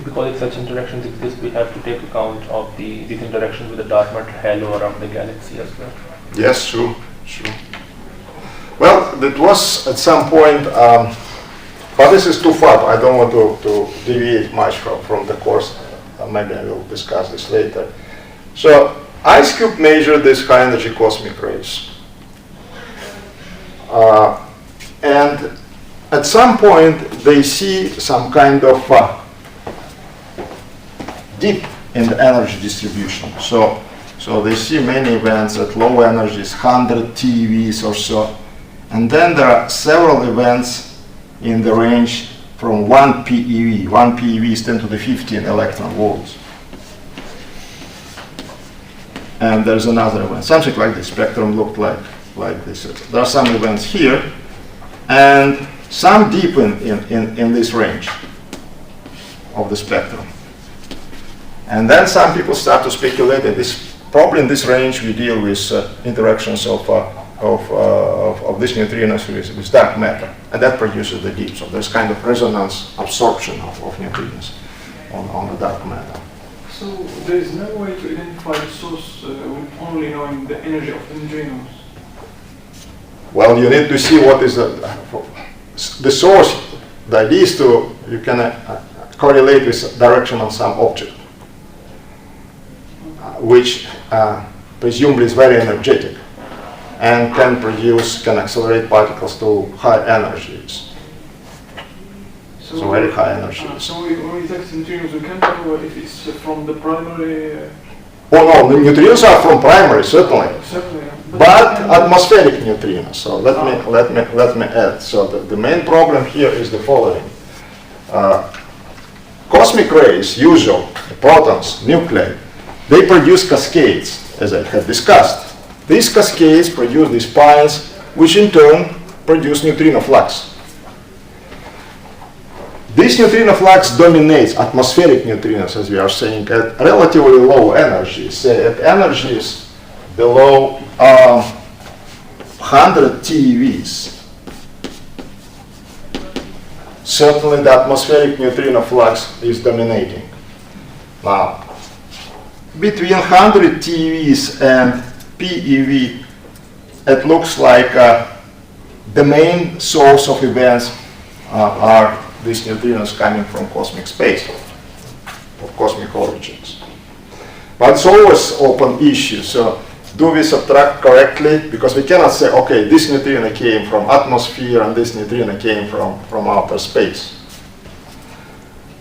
Speaker 3: Because if such interactions exist, we have to take account of these interactions with the dark matter halo around the galaxy as well.
Speaker 1: Yes, true. Well, that was at some point, but this is too far. I don't want to deviate much from the course. Maybe I will discuss this later. So IceCube measured these high energy cosmic rays. And at some point they see some kind of dip in the energy distribution. So they see many events at low energies, 100 TeVs or so. And then there are several events in the range from 1 PeV. 1 PeV is 10 to the 15 electron volts. And there's another event, something like this. Spectrum looked like this. There are some events here, and some deep in this range of the spectrum. And then some people start to speculate that probably in this range we deal with interactions of these neutrinos with dark matter, and that produces the deep. So there's kind of resonance absorption of neutrinos on the dark matter.
Speaker 5: So there is no way to identify the source with only knowing the energy of the neutrinos?
Speaker 1: Well, you need to see what is the source. The idea is you can correlate with direction of some object, which presumably is very energetic and can accelerate particles to high energies. So very high energies.
Speaker 5: So when we detect neutrinos, we can't tell if it's from the primary.
Speaker 1: Oh no, the neutrinos are from primary, certainly.
Speaker 5: Certainly,
Speaker 1: But atmospheric neutrinos. So let me add. So the main problem here is the following: cosmic rays, usual protons, nuclei, they produce cascades, as I have discussed. These cascades produce these spines, which in turn produce neutrino flux. This neutrino flux dominates atmospheric neutrinos, as we are saying, at relatively low energies, say at energies below 100 TeVs. Certainly the atmospheric neutrino flux is dominating. Now, between 100 TeVs and PeV, it looks like the main source of events are these neutrinos coming from cosmic space, of cosmic origins. But it's always open issue. So do we subtract correctly? Because we cannot say, okay, this neutrino came from atmosphere and this neutrino came from outer space.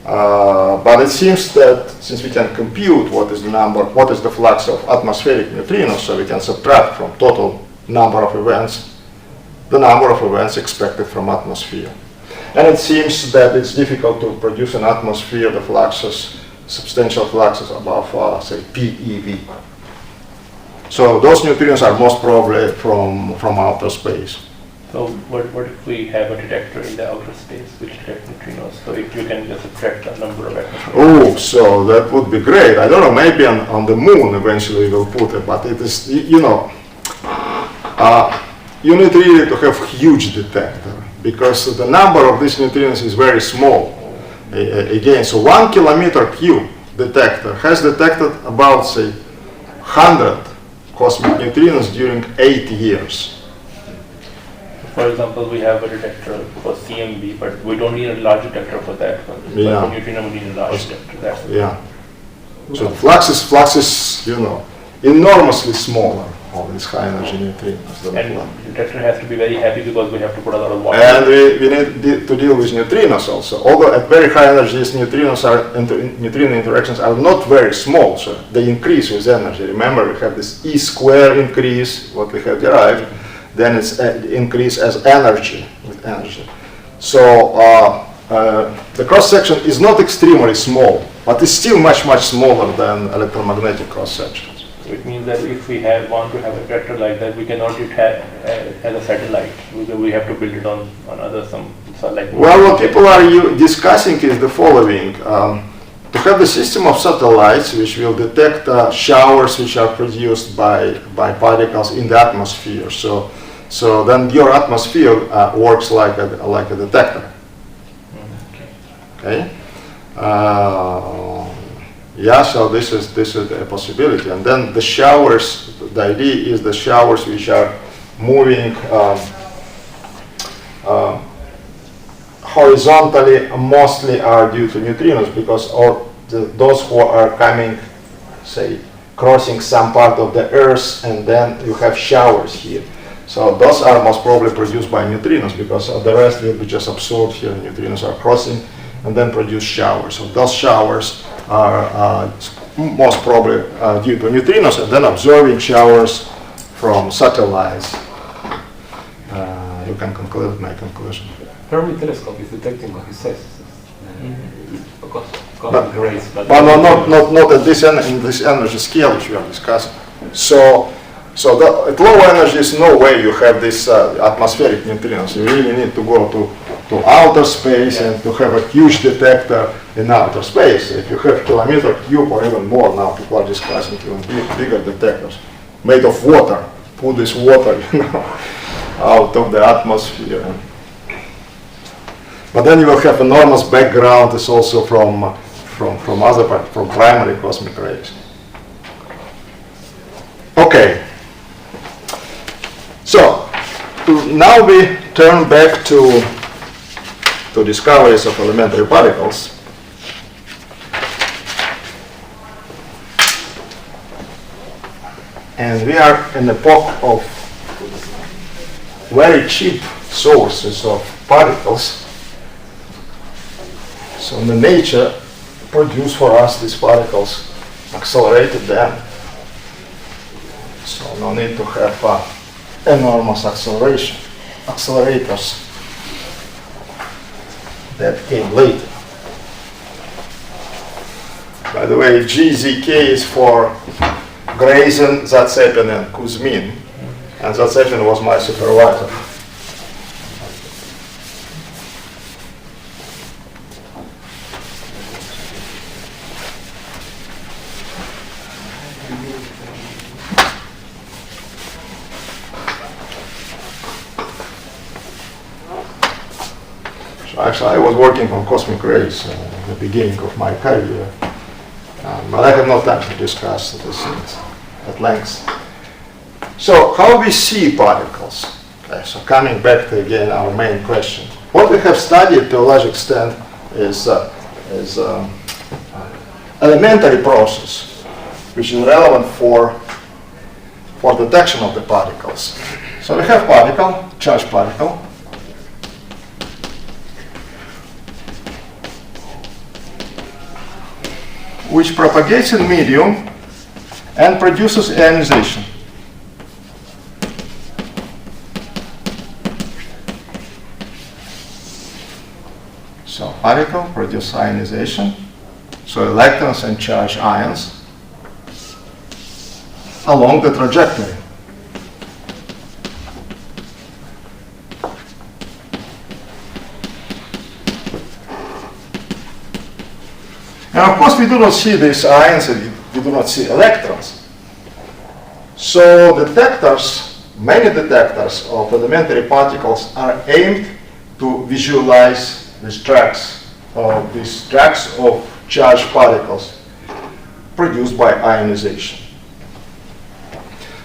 Speaker 1: But it seems that since we can compute what is the flux of atmospheric neutrinos, so we can subtract from total number of events the number of events expected from atmosphere. And it seems that it's difficult to produce an atmosphere the fluxes, substantial fluxes above, say, PeV. So those neutrinos are most probably from outer space.
Speaker 3: So what if we have a detector in the outer space which detects neutrinos? So if you can just subtract the number of atmospheres.
Speaker 1: Oh, so that would be great. I don't know, maybe on the moon eventually we'll put it, but it is, you need really to have huge detector, because the number of these neutrinos is very small. Again, so 1 kilometer cube detector has detected about, say, 100 cosmic neutrinos during 8 years.
Speaker 3: For example, we have a detector for CMB, but we don't need a large detector for that.
Speaker 1: Yeah.
Speaker 3: For neutrino, we need a large detector. That's
Speaker 1: Yeah. So flux is, enormously smaller, all these high energy neutrinos.
Speaker 3: And the detector has to be very heavy because we have to put a lot of water.
Speaker 1: And we need to deal with neutrinos also. Although at very high energies, neutrino interactions are not very small, so they increase with energy. Remember, we have this E square increase, what we have derived, then it's increase as energy with energy. So the cross section is not extremely small, but it's still much smaller than electromagnetic cross sections.
Speaker 3: So it means that if we want to have a detector like that, we cannot do it as a satellite. We have to build it on other like.
Speaker 1: Well, what people are discussing is the following: to have the system of satellites which will detect showers which are produced by particles in the atmosphere. So then your atmosphere works like a detector. Okay. Yeah, so this is a possibility. And then the showers, the idea is the showers which are moving horizontally mostly are due to neutrinos, because those who are coming, say, crossing some part of the Earth, and then you have showers here. So those are most probably produced by neutrinos, because the rest will be just absorbed here. Neutrinos are crossing and then produce showers. So those showers are most probably due to neutrinos, and then observing showers from satellites. You can conclude my conclusion.
Speaker 4: Fermi telescope is detecting what he says. Cosmic rays, but
Speaker 1: not at this in this energy scale which we are discussing. So at low energies, no way you have this atmospheric neutrinos. You really need to go to outer space and to have a huge detector in outer space. If you have kilometer cube or even more, now people are discussing even bigger detectors made of water. Put this water, out of the atmosphere. But then you will have enormous background. It's also from other part, from primary cosmic rays. Okay. So now we turn back to discoveries of elementary particles. And we are in the epoch of very cheap sources of particles. So the nature produced for us these particles, accelerated them. So no need to have enormous accelerators that came later. By the way, GZK is for Grayson, Zatsepin, and Kuzmin. And Zatsepin was my supervisor. So actually, I was working on cosmic rays at the beginning of my career. But I have no time to discuss this at length. So how we see particles? Okay, so coming back to again our main question. What we have studied to a large extent is elementary process, which is relevant for detection of the particles. So we have particle, charged particle, which propagates in medium and produces ionization. So particle produces ionization, so electrons and charged ions along the trajectory. And of course we do not see these ions, and we do not see electrons. So detectors, many detectors of elementary particles are aimed to visualize these tracks of charged particles produced by ionization.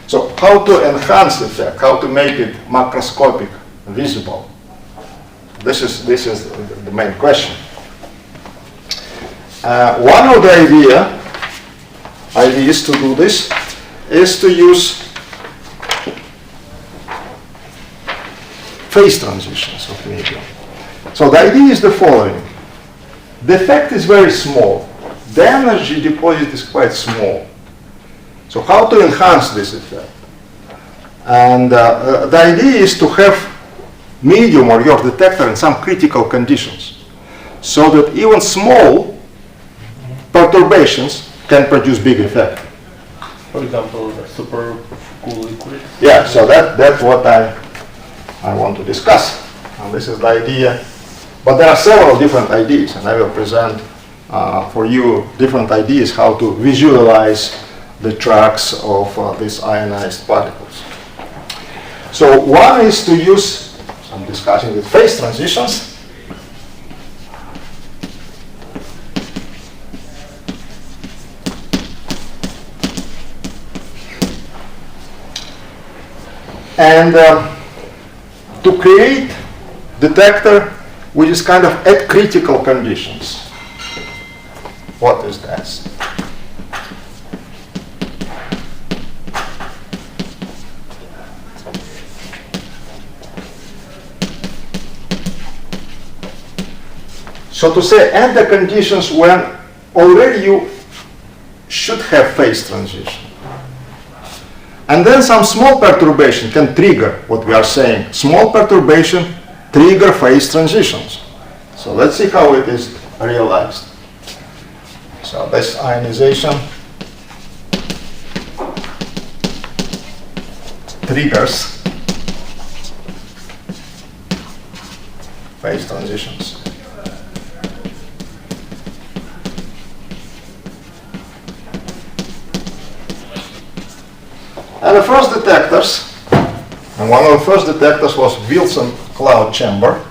Speaker 1: So how to enhance the effect, how to make it macroscopic, visible? This is the main question. One of the ideas to do this is to use phase transitions of medium. So the idea is the following. The effect is very small. The energy deposit is quite small. So how to enhance this effect? And the idea is to have medium or your detector in some critical conditions, so that even small perturbations can produce big effect.
Speaker 3: For example, the super cool liquid.
Speaker 1: Yeah, so that's what I want to discuss. And this is the idea. But there are several different ideas, and I will present for you different ideas how to visualize the tracks of these ionized particles. So one is to use, so I'm discussing with phase transitions. And to create detector which is kind of at critical conditions. What is that? So to say, at the conditions when already you should have phase transition. And then some small perturbation can trigger what we are saying. Small perturbation trigger phase transitions. So let's see how it is realized. So this ionization triggers phase transitions. And the first detectors, and one of the first detectors was Wilson cloud chamber.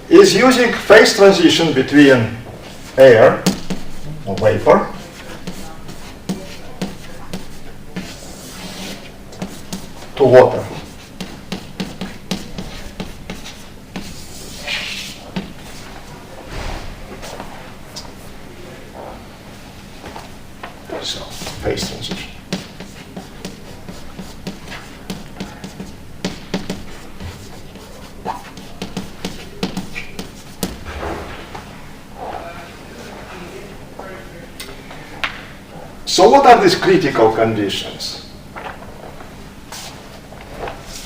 Speaker 1: Is using phase transition between air or vapor to water. So, phase transition. So what are these critical conditions?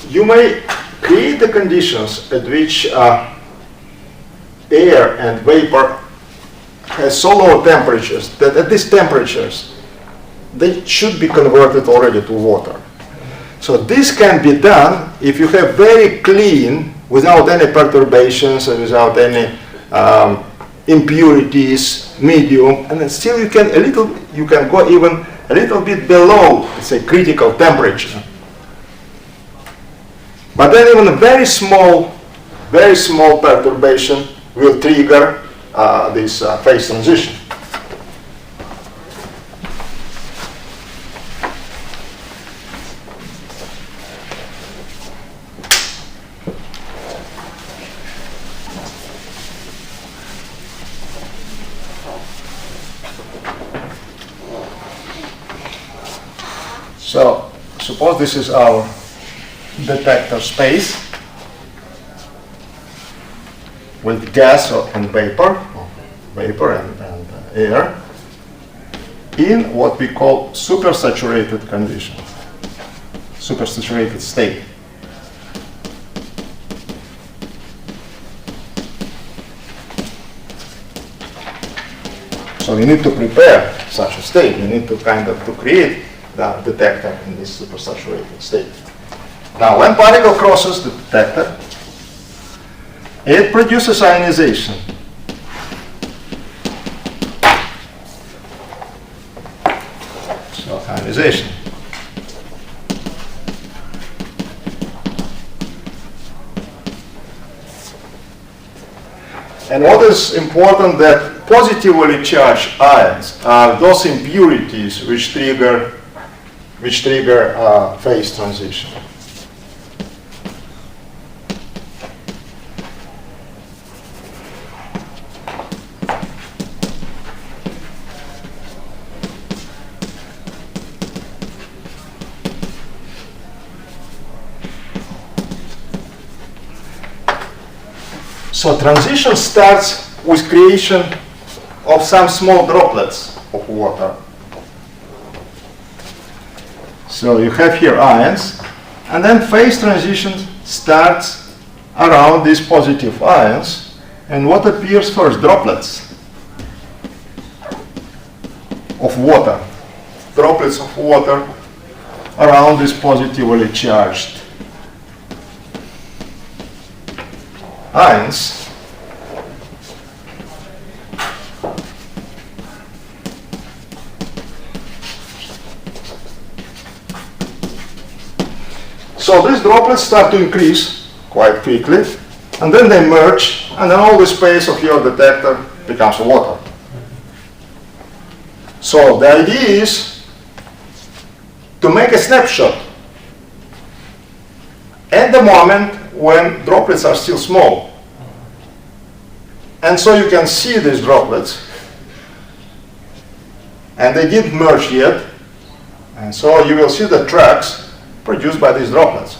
Speaker 1: You may create the conditions at which air and vapor has so low temperatures that at these temperatures they should be converted already to water. So this can be done if you have very clean, without any perturbations and without any impurities, medium, and then still you can go even a little bit below, let's say, critical temperature. But then even a very small perturbation will trigger this phase transition. So suppose this is our detector space with gas and vapor and air in what we call supersaturated condition, supersaturated state. So you need to prepare such a state. You need to to create the detector in this supersaturated state. Now, when particle crosses the detector, it produces ionization. So, ionization. And what is important, that positively charged ions are those impurities which trigger phase transition. So transition starts with creation of some small droplets of water. So you have here ions, and then phase transition starts around these positive ions, and what appears first? Droplets of water. Droplets of water around these positively charged ions. So these droplets start to increase quite quickly, and then they merge, and then all the space of your detector becomes water. So the idea is to make a snapshot at the moment when droplets are still small. And so you can see these droplets, and they didn't merge yet, And so you will see the tracks produced by these droplets.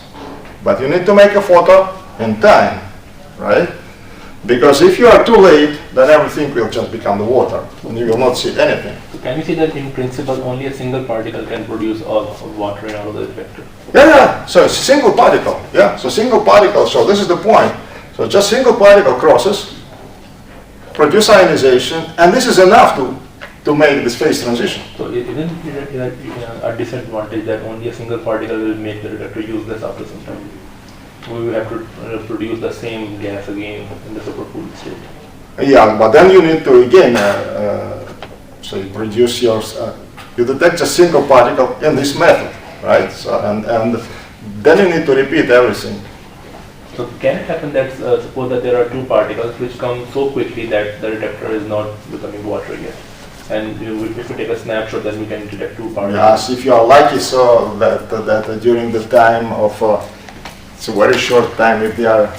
Speaker 1: But you need to make a photo in time, right? Because if you are too late, then everything will just become the water, and you will not see anything.
Speaker 3: So can we see that in principle only a single particle can produce all of water out of the detector?
Speaker 1: Yeah. So it's a single particle. Yeah. So single particle. So this is the point. So just single particle crosses, produce ionization, and this is enough to make this phase transition.
Speaker 3: So isn't it a disadvantage that only a single particle will make the detector useless after some time? We will have to produce the same gas again in the supercooled state.
Speaker 1: Yeah, but then you need to again, so you produce you detect a single particle in this method, right? So and then you need to repeat everything.
Speaker 3: So can it happen that suppose that there are two particles which come so quickly that the detector is not becoming water yet, and if we take a snapshot, then we can detect two particles.
Speaker 1: Yes, if you are lucky, so that during the time of it's a very short time, if they are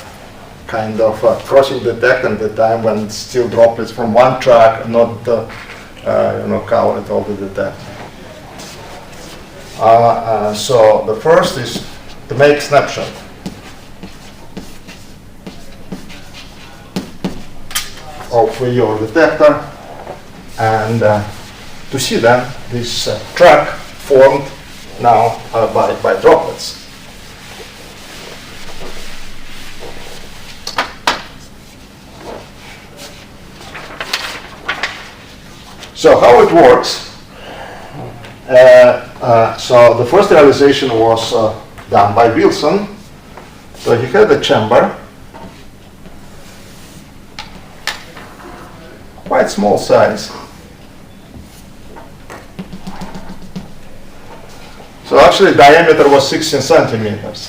Speaker 1: kind of crossing the detector, and the time when still droplets from one track, not covered all the detector. So the first is to make snapshot of your detector, and to see then this track formed now by droplets. So how it works, so the first realization was done by Wilson. So he had a chamber, quite small size. So actually diameter was 16 centimeters.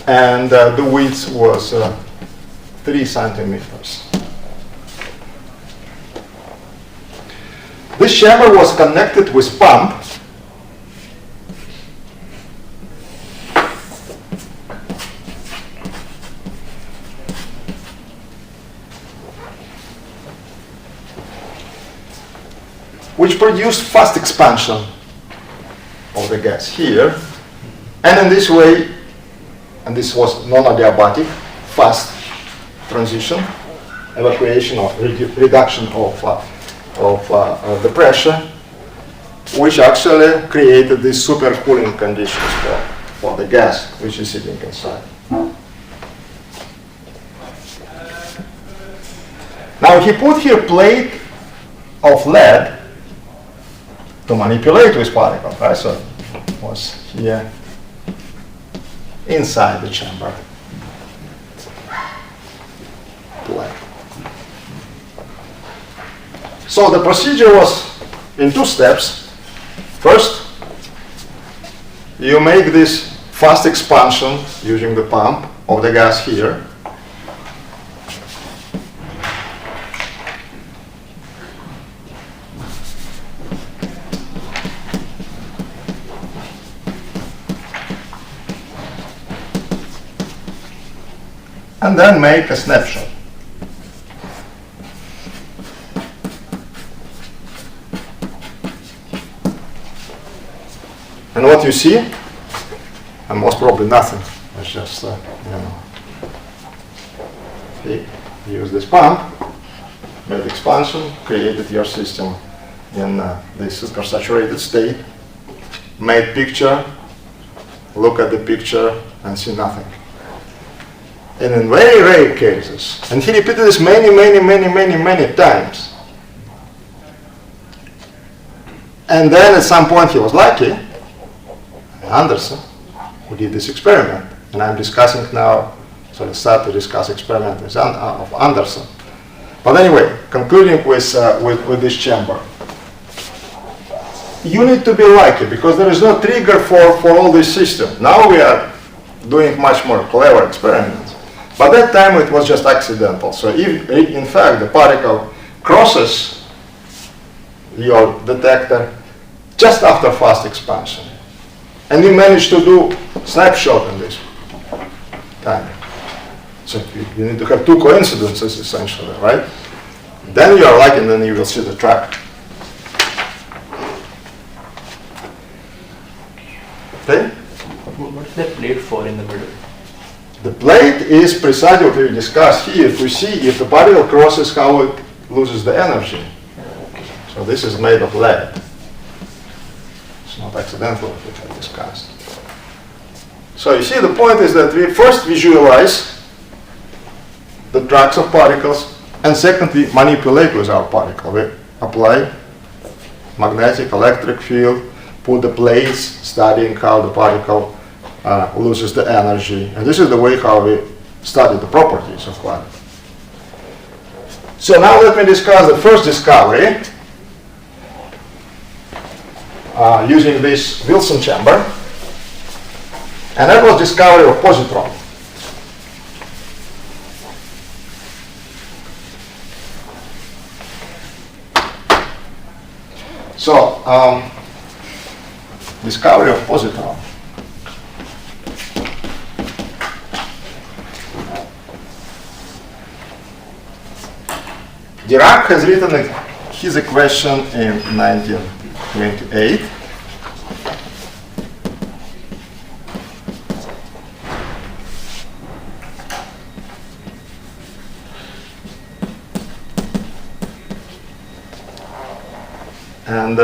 Speaker 1: And the width was 3 centimeters. This chamber was connected with pump, which produced fast expansion of the gas here, and in this way, and this was non-adiabatic, fast transition, evacuation of reduction of the pressure, which actually created these supercooling conditions for the gas which is sitting inside. Now he put here plate of lead to manipulate with particle, right? So it was here inside the chamber. Plate. So the procedure was in 2 steps. First, you make this fast expansion using the pump of the gas here. And then make a snapshot. And what you see, and most probably nothing, it's just, okay, use this pump, made expansion, created your system in this supersaturated state, made picture, look at the picture and see nothing. And in very rare cases, and he repeated this many times. And then at some point he was lucky, Anderson, who did this experiment. And I'm discussing now, so let's start to discuss experiment with of Anderson. But anyway, concluding with this chamber. You need to be lucky because there is no trigger for all this system. Now we are doing much more clever experiments. But that time it was just accidental. So if in fact the particle crosses your detector just after fast expansion, and you manage to do snapshot in this time. So you need to have 2 coincidences essentially, right? then you are lucky, and then you will see the track. Okay?
Speaker 3: What's that plate for in the middle?
Speaker 1: The plate is precisely what we discussed here. If we see if the particle crosses, how it loses the energy. So this is made of lead. It's not accidental, which I discussed. So you see, the point is that we first visualize the tracks of particles, and second, we manipulate with our particle. We apply magnetic, electric field, put the plates, studying how the particle loses the energy. And this is the way how we study the properties of quantum. So now let me discuss the first discovery using this Wilson chamber. And that was discovery of positron. So, discovery of positron. Dirac has written his equation in 1928. And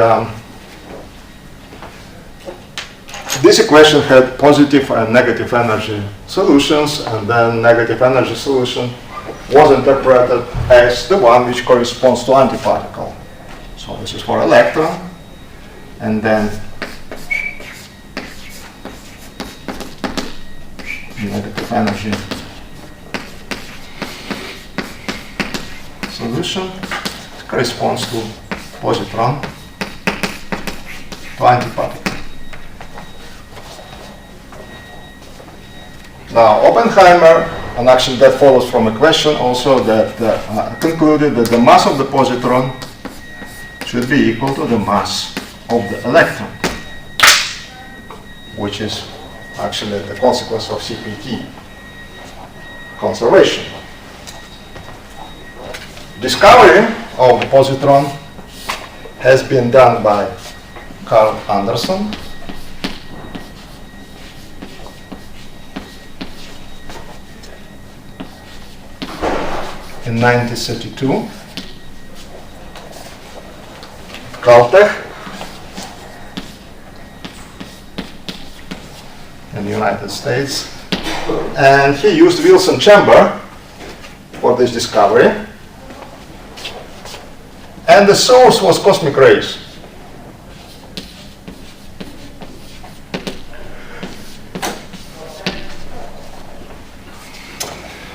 Speaker 1: this equation had positive and negative energy solutions, and then negative energy solution was interpreted as the one which corresponds to antiparticle. So this is for electron, and then negative energy solution corresponds to positron to antiparticle. Now Oppenheimer, and actually that follows from a question also, that concluded that the mass of the positron should be equal to the mass of the electron, which is actually the consequence of CPT conservation. Discovery of the positron has been done by Carl Anderson. In 1932, Caltech in the United States, and he used Wilson chamber for this discovery, and the source was cosmic rays.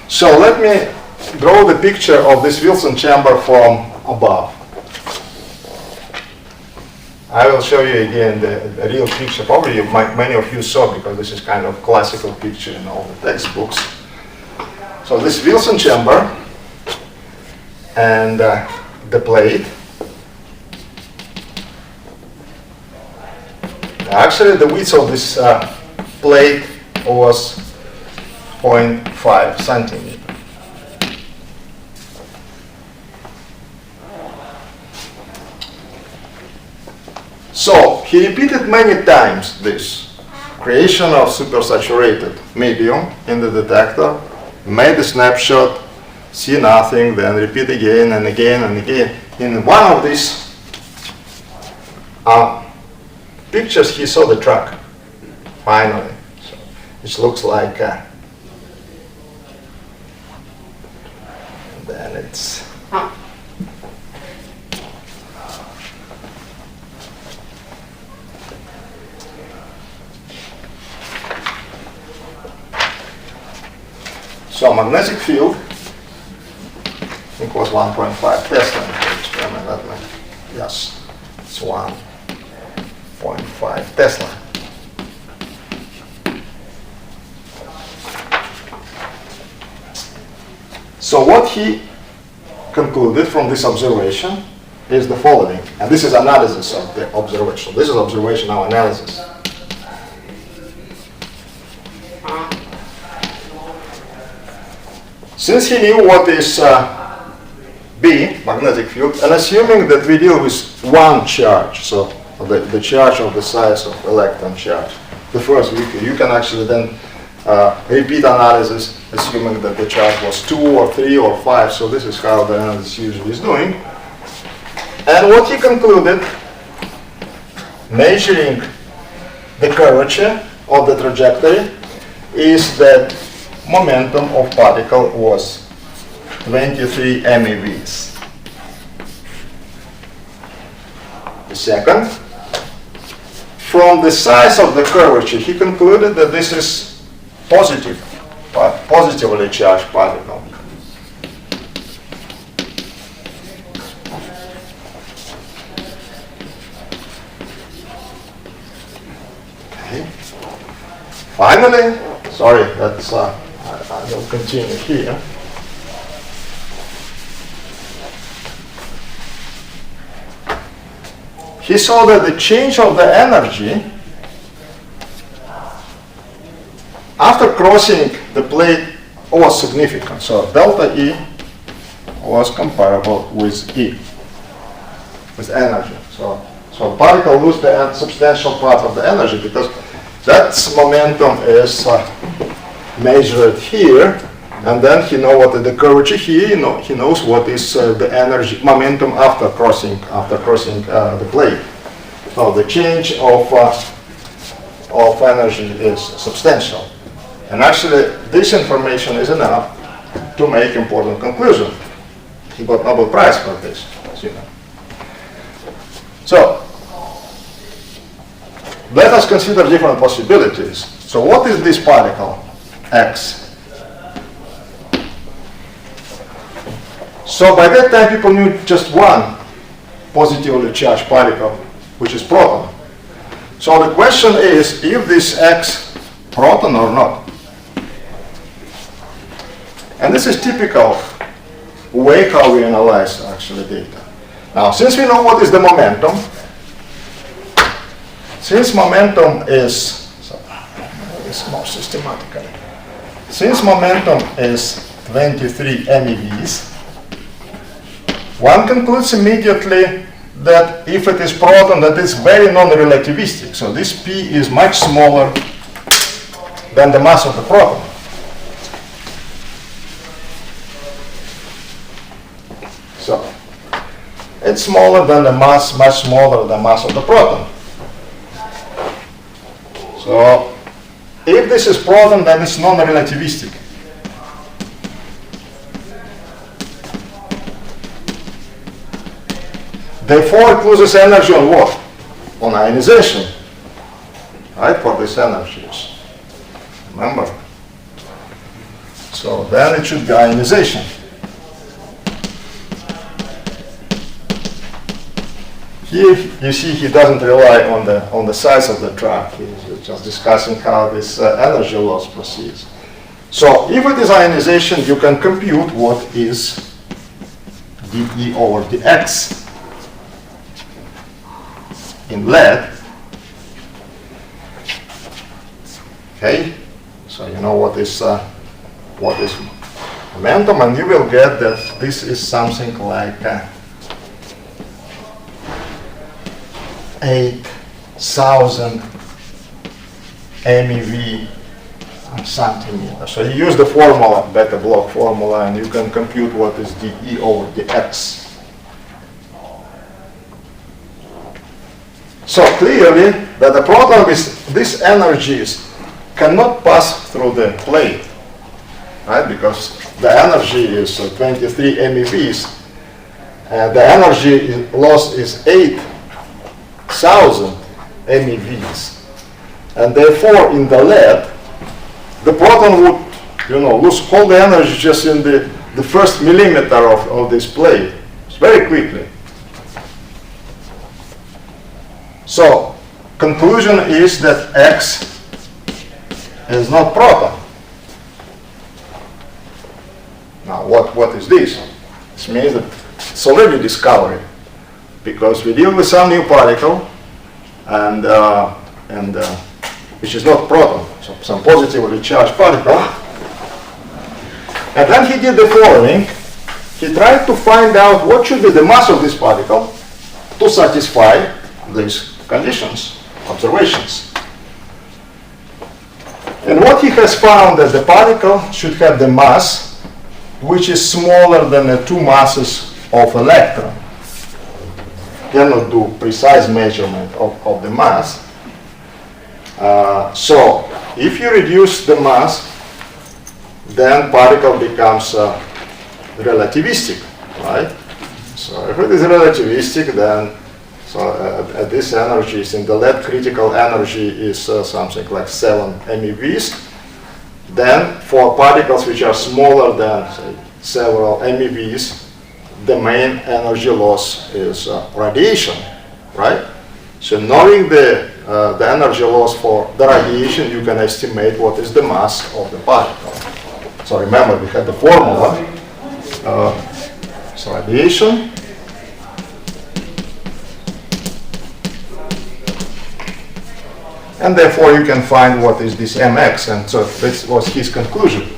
Speaker 1: So let me draw the picture of this Wilson chamber from above. I will show you again the real picture. Probably many of you saw, because this is kind of classical picture in all the textbooks. So this Wilson chamber and the plate. Actually, the width of this plate was 0.5 centimeter. So he repeated many times this creation of supersaturated medium in the detector, made a snapshot, see nothing, then repeat again and again and again. In one of these pictures, he saw the track, finally. So, which looks like, then it's, so magnetic field, I think was 1.5 Tesla in the experiment, that way. Yes, it's 1.5 Tesla. So what he concluded from this observation is the following, and this is analysis of the observation. This is observation, now analysis. Since he knew what is B, magnetic field, and assuming that we deal with one charge, so the charge of the size of electron charge, the first you can actually then repeat analysis, assuming that the charge was 2 or 3 or 5, so this is how the analysis usually is doing. And what he concluded, measuring the curvature of the trajectory, is that momentum of particle was 23 MeVs. The second, from the size of the curvature, he concluded that this is positively charged particle. Okay. Finally, sorry, that's I will continue here. He saw that the change of the energy after crossing the plate was significant. So delta E was comparable with E, with energy. So particle lose the substantial part of the energy because that momentum is measured here, and then he knows what the curvature here. He knows what is the energy momentum after crossing the plate. So the change of energy is substantial, and actually this information is enough to make important conclusion. He got Nobel Prize for this, as you know. So let us consider different possibilities. So what is this particle, X? So by that time people knew just one positively charged particle, which is proton. So the question is if this X proton or not. And this is typical way how we analyze actually data. Now since we know what is the momentum, since momentum is, more systematically, since momentum is 23 MeVs, one concludes immediately that if it is proton, that is very non-relativistic. So this P is much smaller than the mass of the proton. So it's smaller than the mass, much smaller than the mass of the proton. So if this is proton, then it's non-relativistic. Therefore, it loses energy on what? On ionization, right, for these energies. Remember? So then it should be ionization. Here, you see, he doesn't rely on the size of the track. He's just discussing how this energy loss proceeds. So if it is ionization, you can compute what is dE over dx in lead. Okay, so you know what is momentum, and you will get that this is something like 8,000 MeV centimeter. So you use the formula, beta block formula, and you can compute what is dE over dx. So clearly that the proton with these energies cannot pass through the plate, right? Because the energy is 23 MeVs, and the energy loss is 8,000 MeVs, and therefore in the lead, the proton would, lose all the energy just in the first millimeter of this plate, very quickly. So, conclusion is that X is not proton. Now, what is this? This means that it's already discovery, because we deal with some new particle, and which is not proton, so some positively charged particle. And then he did the following. he tried to find out what should be the mass of this particle to satisfy these conditions, observations. And what he has found that the particle should have the mass which is smaller than the two masses of electron. Cannot do precise measurement of the mass. So if you reduce the mass, then particle becomes relativistic, right? So if it is relativistic, then at this energies in the lab, critical energy is something like 7 MeVs. Then for particles which are smaller than, say, several MeVs, the main energy loss is radiation, right? So knowing the energy loss for the radiation, you can estimate what is the mass of the particle. So remember, we had the formula. So radiation and therefore you can find what is this mx, and so this was his conclusion.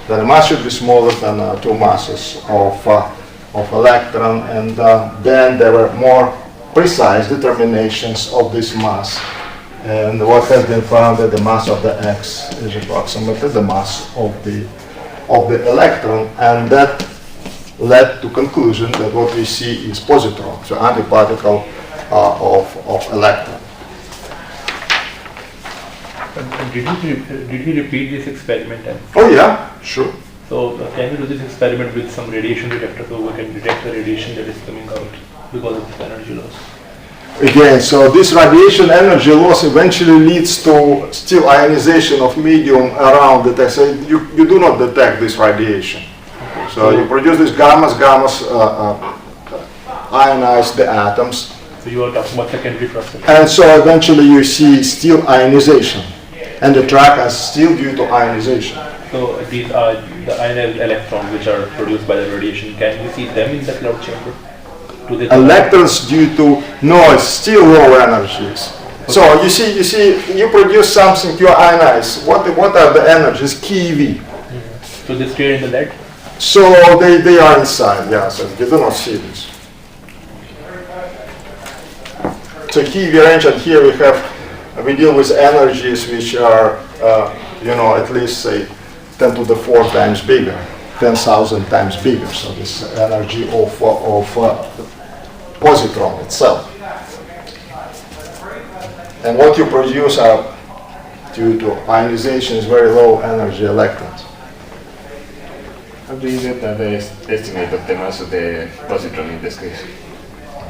Speaker 1: That the mass should be smaller than two masses of electron, and then there were more precise determinations of this mass. And what has been found that the mass of the X is approximately the mass of the electron, and that led to conclusion that what we see is positron, so antiparticle of electron.
Speaker 3: Did he repeat this experiment?
Speaker 1: Oh yeah, sure.
Speaker 3: So can we do this experiment with some radiation detector so we can detect the radiation that is coming out because of this energy loss?
Speaker 1: Again, so this radiation energy loss eventually leads to still ionization of medium around the test. So you do not detect this radiation. Okay. So you produce these gammas ionize the atoms.
Speaker 3: So you are talking about secondary process.
Speaker 1: And so eventually you see still ionization. And the track is still due to ionization.
Speaker 3: So these are the ionized electrons which are produced by the radiation. Can you see them in the cloud chamber?
Speaker 1: Electrons due to, no, it's still low energies. Okay. So you produce something, you ionize. What are the energies? keV.
Speaker 3: Mm-hmm. So they stay in the lead?
Speaker 1: So they are inside, yeah, so you do not see this. So keV range, and here we deal with energies which are, at least say 10 to the 4 times bigger, 10,000 times bigger. So this energy of positron itself. And what you produce are, due to ionization, is very low energy electrons.
Speaker 2: How do you get the estimate of the mass of the positron in this case?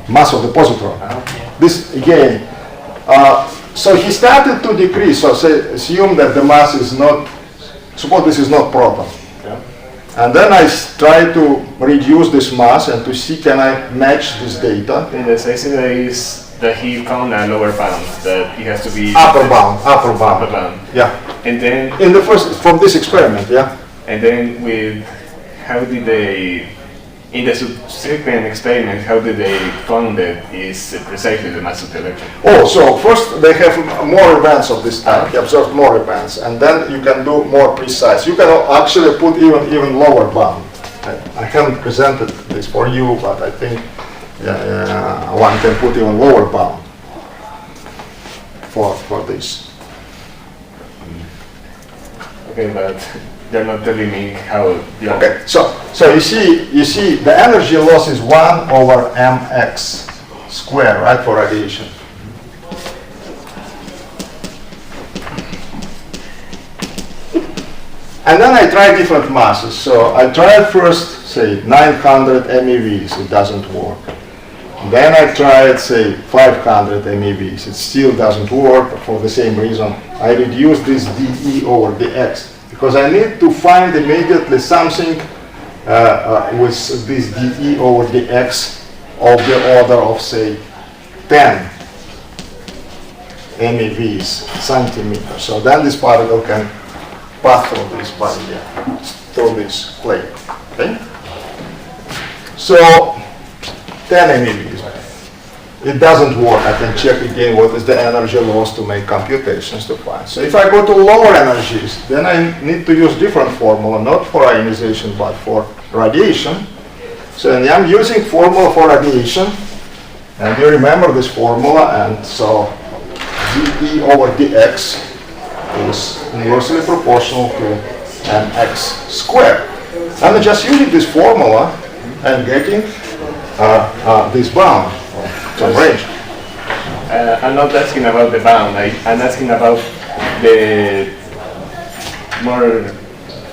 Speaker 1: Mass of the positron. This again, so he started to decrease. So say, assume that the mass is not, suppose this is not proton.
Speaker 2: Yeah.
Speaker 1: And then I try to reduce this mass and to see can I match this data.
Speaker 2: In the case that he found a lower bound, that it has to be
Speaker 1: Upper bound.
Speaker 2: Upper bound.
Speaker 1: Yeah.
Speaker 2: And then
Speaker 1: In the first, from this experiment, yeah.
Speaker 2: And then how did they, in the subsequent experiment, how did they found that is precisely the mass of the electron?
Speaker 1: Oh, so first they have more events of this type. You observe more events, and then you can do more precise. You can actually put even lower bound. I haven't presented this for you, but I think one can put even lower bound for this.
Speaker 2: Okay, but they're not telling me how.
Speaker 1: Okay, so you see the energy loss is 1 over mx squared, right, for radiation. And then I try different masses. So I tried first, say, 900 MeVs, it doesn't work. Then I tried, say, 500 MeVs, it still doesn't work for the same reason. I reduced this dE over dx because I need to find immediately something with this dE over dx of the order of, say, 10 MeVs, centimeters. So then this particle can pass through this barrier, through this plate. Okay? So 10 MeVs. it doesn't work. I can check again what is the energy loss to make computations to find. So if I go to lower energies, then I need to use different formula, not for ionization, but for radiation. So then I'm using formula for radiation, and you remember this formula, and so dE over dx is inversely proportional to mx squared. And I'm just using this formula and getting this bound, some range.
Speaker 2: I'm not asking about the bound, I'm asking about the more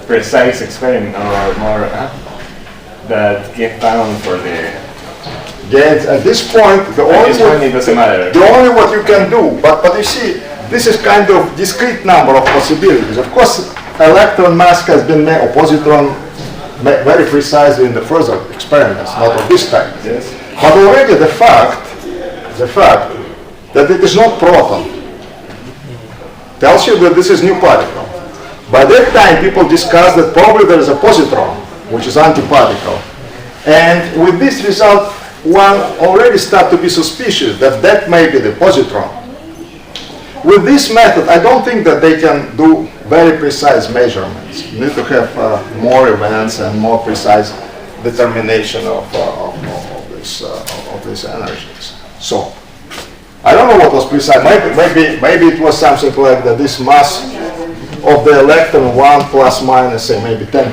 Speaker 2: precise experiment or more that get found for the...
Speaker 1: Yes, at this point,
Speaker 2: At this point it doesn't matter.
Speaker 1: the only what you can do, but you see, this is kind of discrete number of possibilities. Of course, electron mass has been made, or positron, very precisely in the further experiments, not of this type.
Speaker 2: Yes.
Speaker 1: But already the fact that it is not proton tells you that this is new particle. By that time, people discussed that probably there is a positron, which is antiparticle. And with this result, one already start to be suspicious that that may be the positron. With this method, I don't think that they can do very precise measurements. You need to have more events and more precise determination of these energies. So, I don't know what was precise. Maybe it was something like that. This mass of the electron 1 plus minus, say maybe 10%,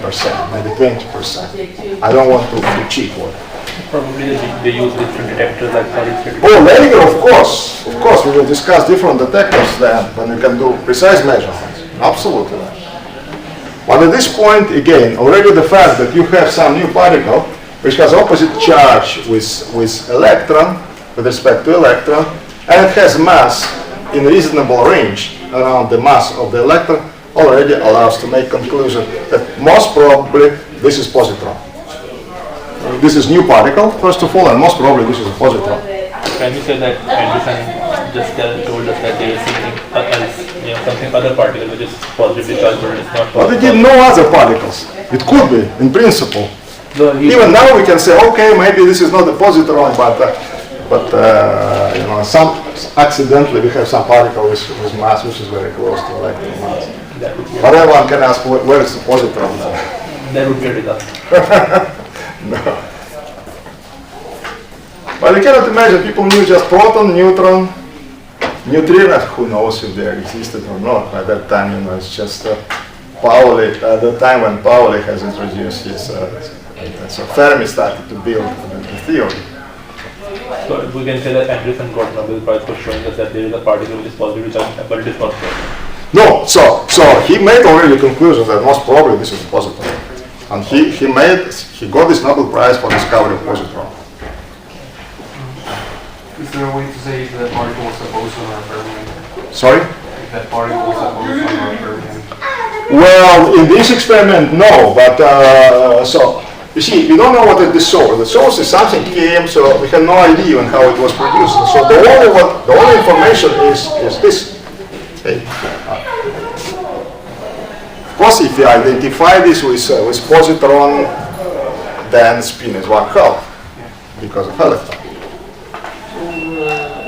Speaker 1: maybe 20%. I don't want to cheat with it.
Speaker 3: Probably they use different detectors like solid-state.
Speaker 1: Oh, later, of course, we will discuss different detectors then when you can do precise measurements. Absolutely. But at this point, again, already the fact that you have some new particle which has opposite charge with electron, with respect to electron, and it has mass in reasonable range around the mass of the electron, already allows to make conclusion that most probably this is positron. This is new particle, first of all, and most probably this is a positron.
Speaker 3: Can you say that Anderson just told us that there is something else, something other particle which is positively charged but it's not
Speaker 1: But we
Speaker 3: positive?
Speaker 1: did no other particles. It could be, in principle.
Speaker 3: No,
Speaker 1: Even now we can say, okay, maybe this is not a positron, but some accidentally we have some particle with mass which is very close to electron mass.
Speaker 3: that would be
Speaker 1: But everyone can ask, where is the positron now?
Speaker 3: that would be a disaster.
Speaker 1: No. But you cannot imagine, people knew just proton, neutron, neutrino, who knows if they existed or not. By that time, it's just Pauli, at the time when Pauli has introduced his, so Fermi started to build the theory.
Speaker 3: So we can say that Anderson got Nobel Prize for showing us that there is a particle which is positively charged but it is not positive.
Speaker 1: No, so he made already conclusions that most probably this is a positron. And he got this Nobel Prize for discovery of positron.
Speaker 6: Is there a way to say if that particle is a boson or a fermion?
Speaker 1: Sorry?
Speaker 6: If that particle is a boson or a fermion?
Speaker 1: Well, in this experiment, no, but so, you see, we don't know what is the source. The source is something came, so we have no idea even how it was produced. So the only information is this. Okay. Of course, if you identify this with positron, then spin is 1/2 because of electron.
Speaker 5: So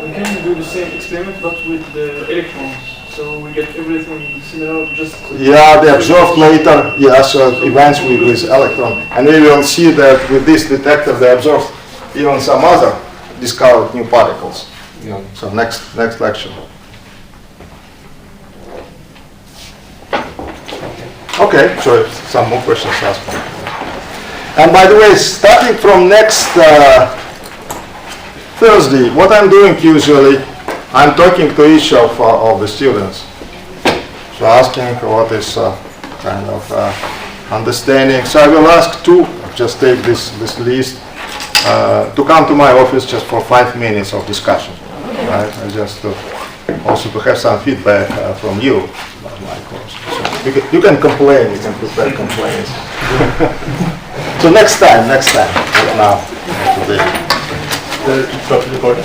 Speaker 5: we can do the same experiment but with the electrons. So we get everything similar, just...
Speaker 1: Yeah, they observed later, events with electron. And we will see that with this detector they observed even some other discovered new particles. So next lecture. Okay, so some more questions asked. And by the way, starting from next Thursday, what I'm doing usually, I'm talking to each of the students. So asking what is kind of understanding. So I will ask two, just take this list, to come to my office just for 5 minutes of discussion. Right? Just to also to have some feedback from you about my course. So you can complain, you can prepare complaints. So next time, not now, today.
Speaker 3: The recording.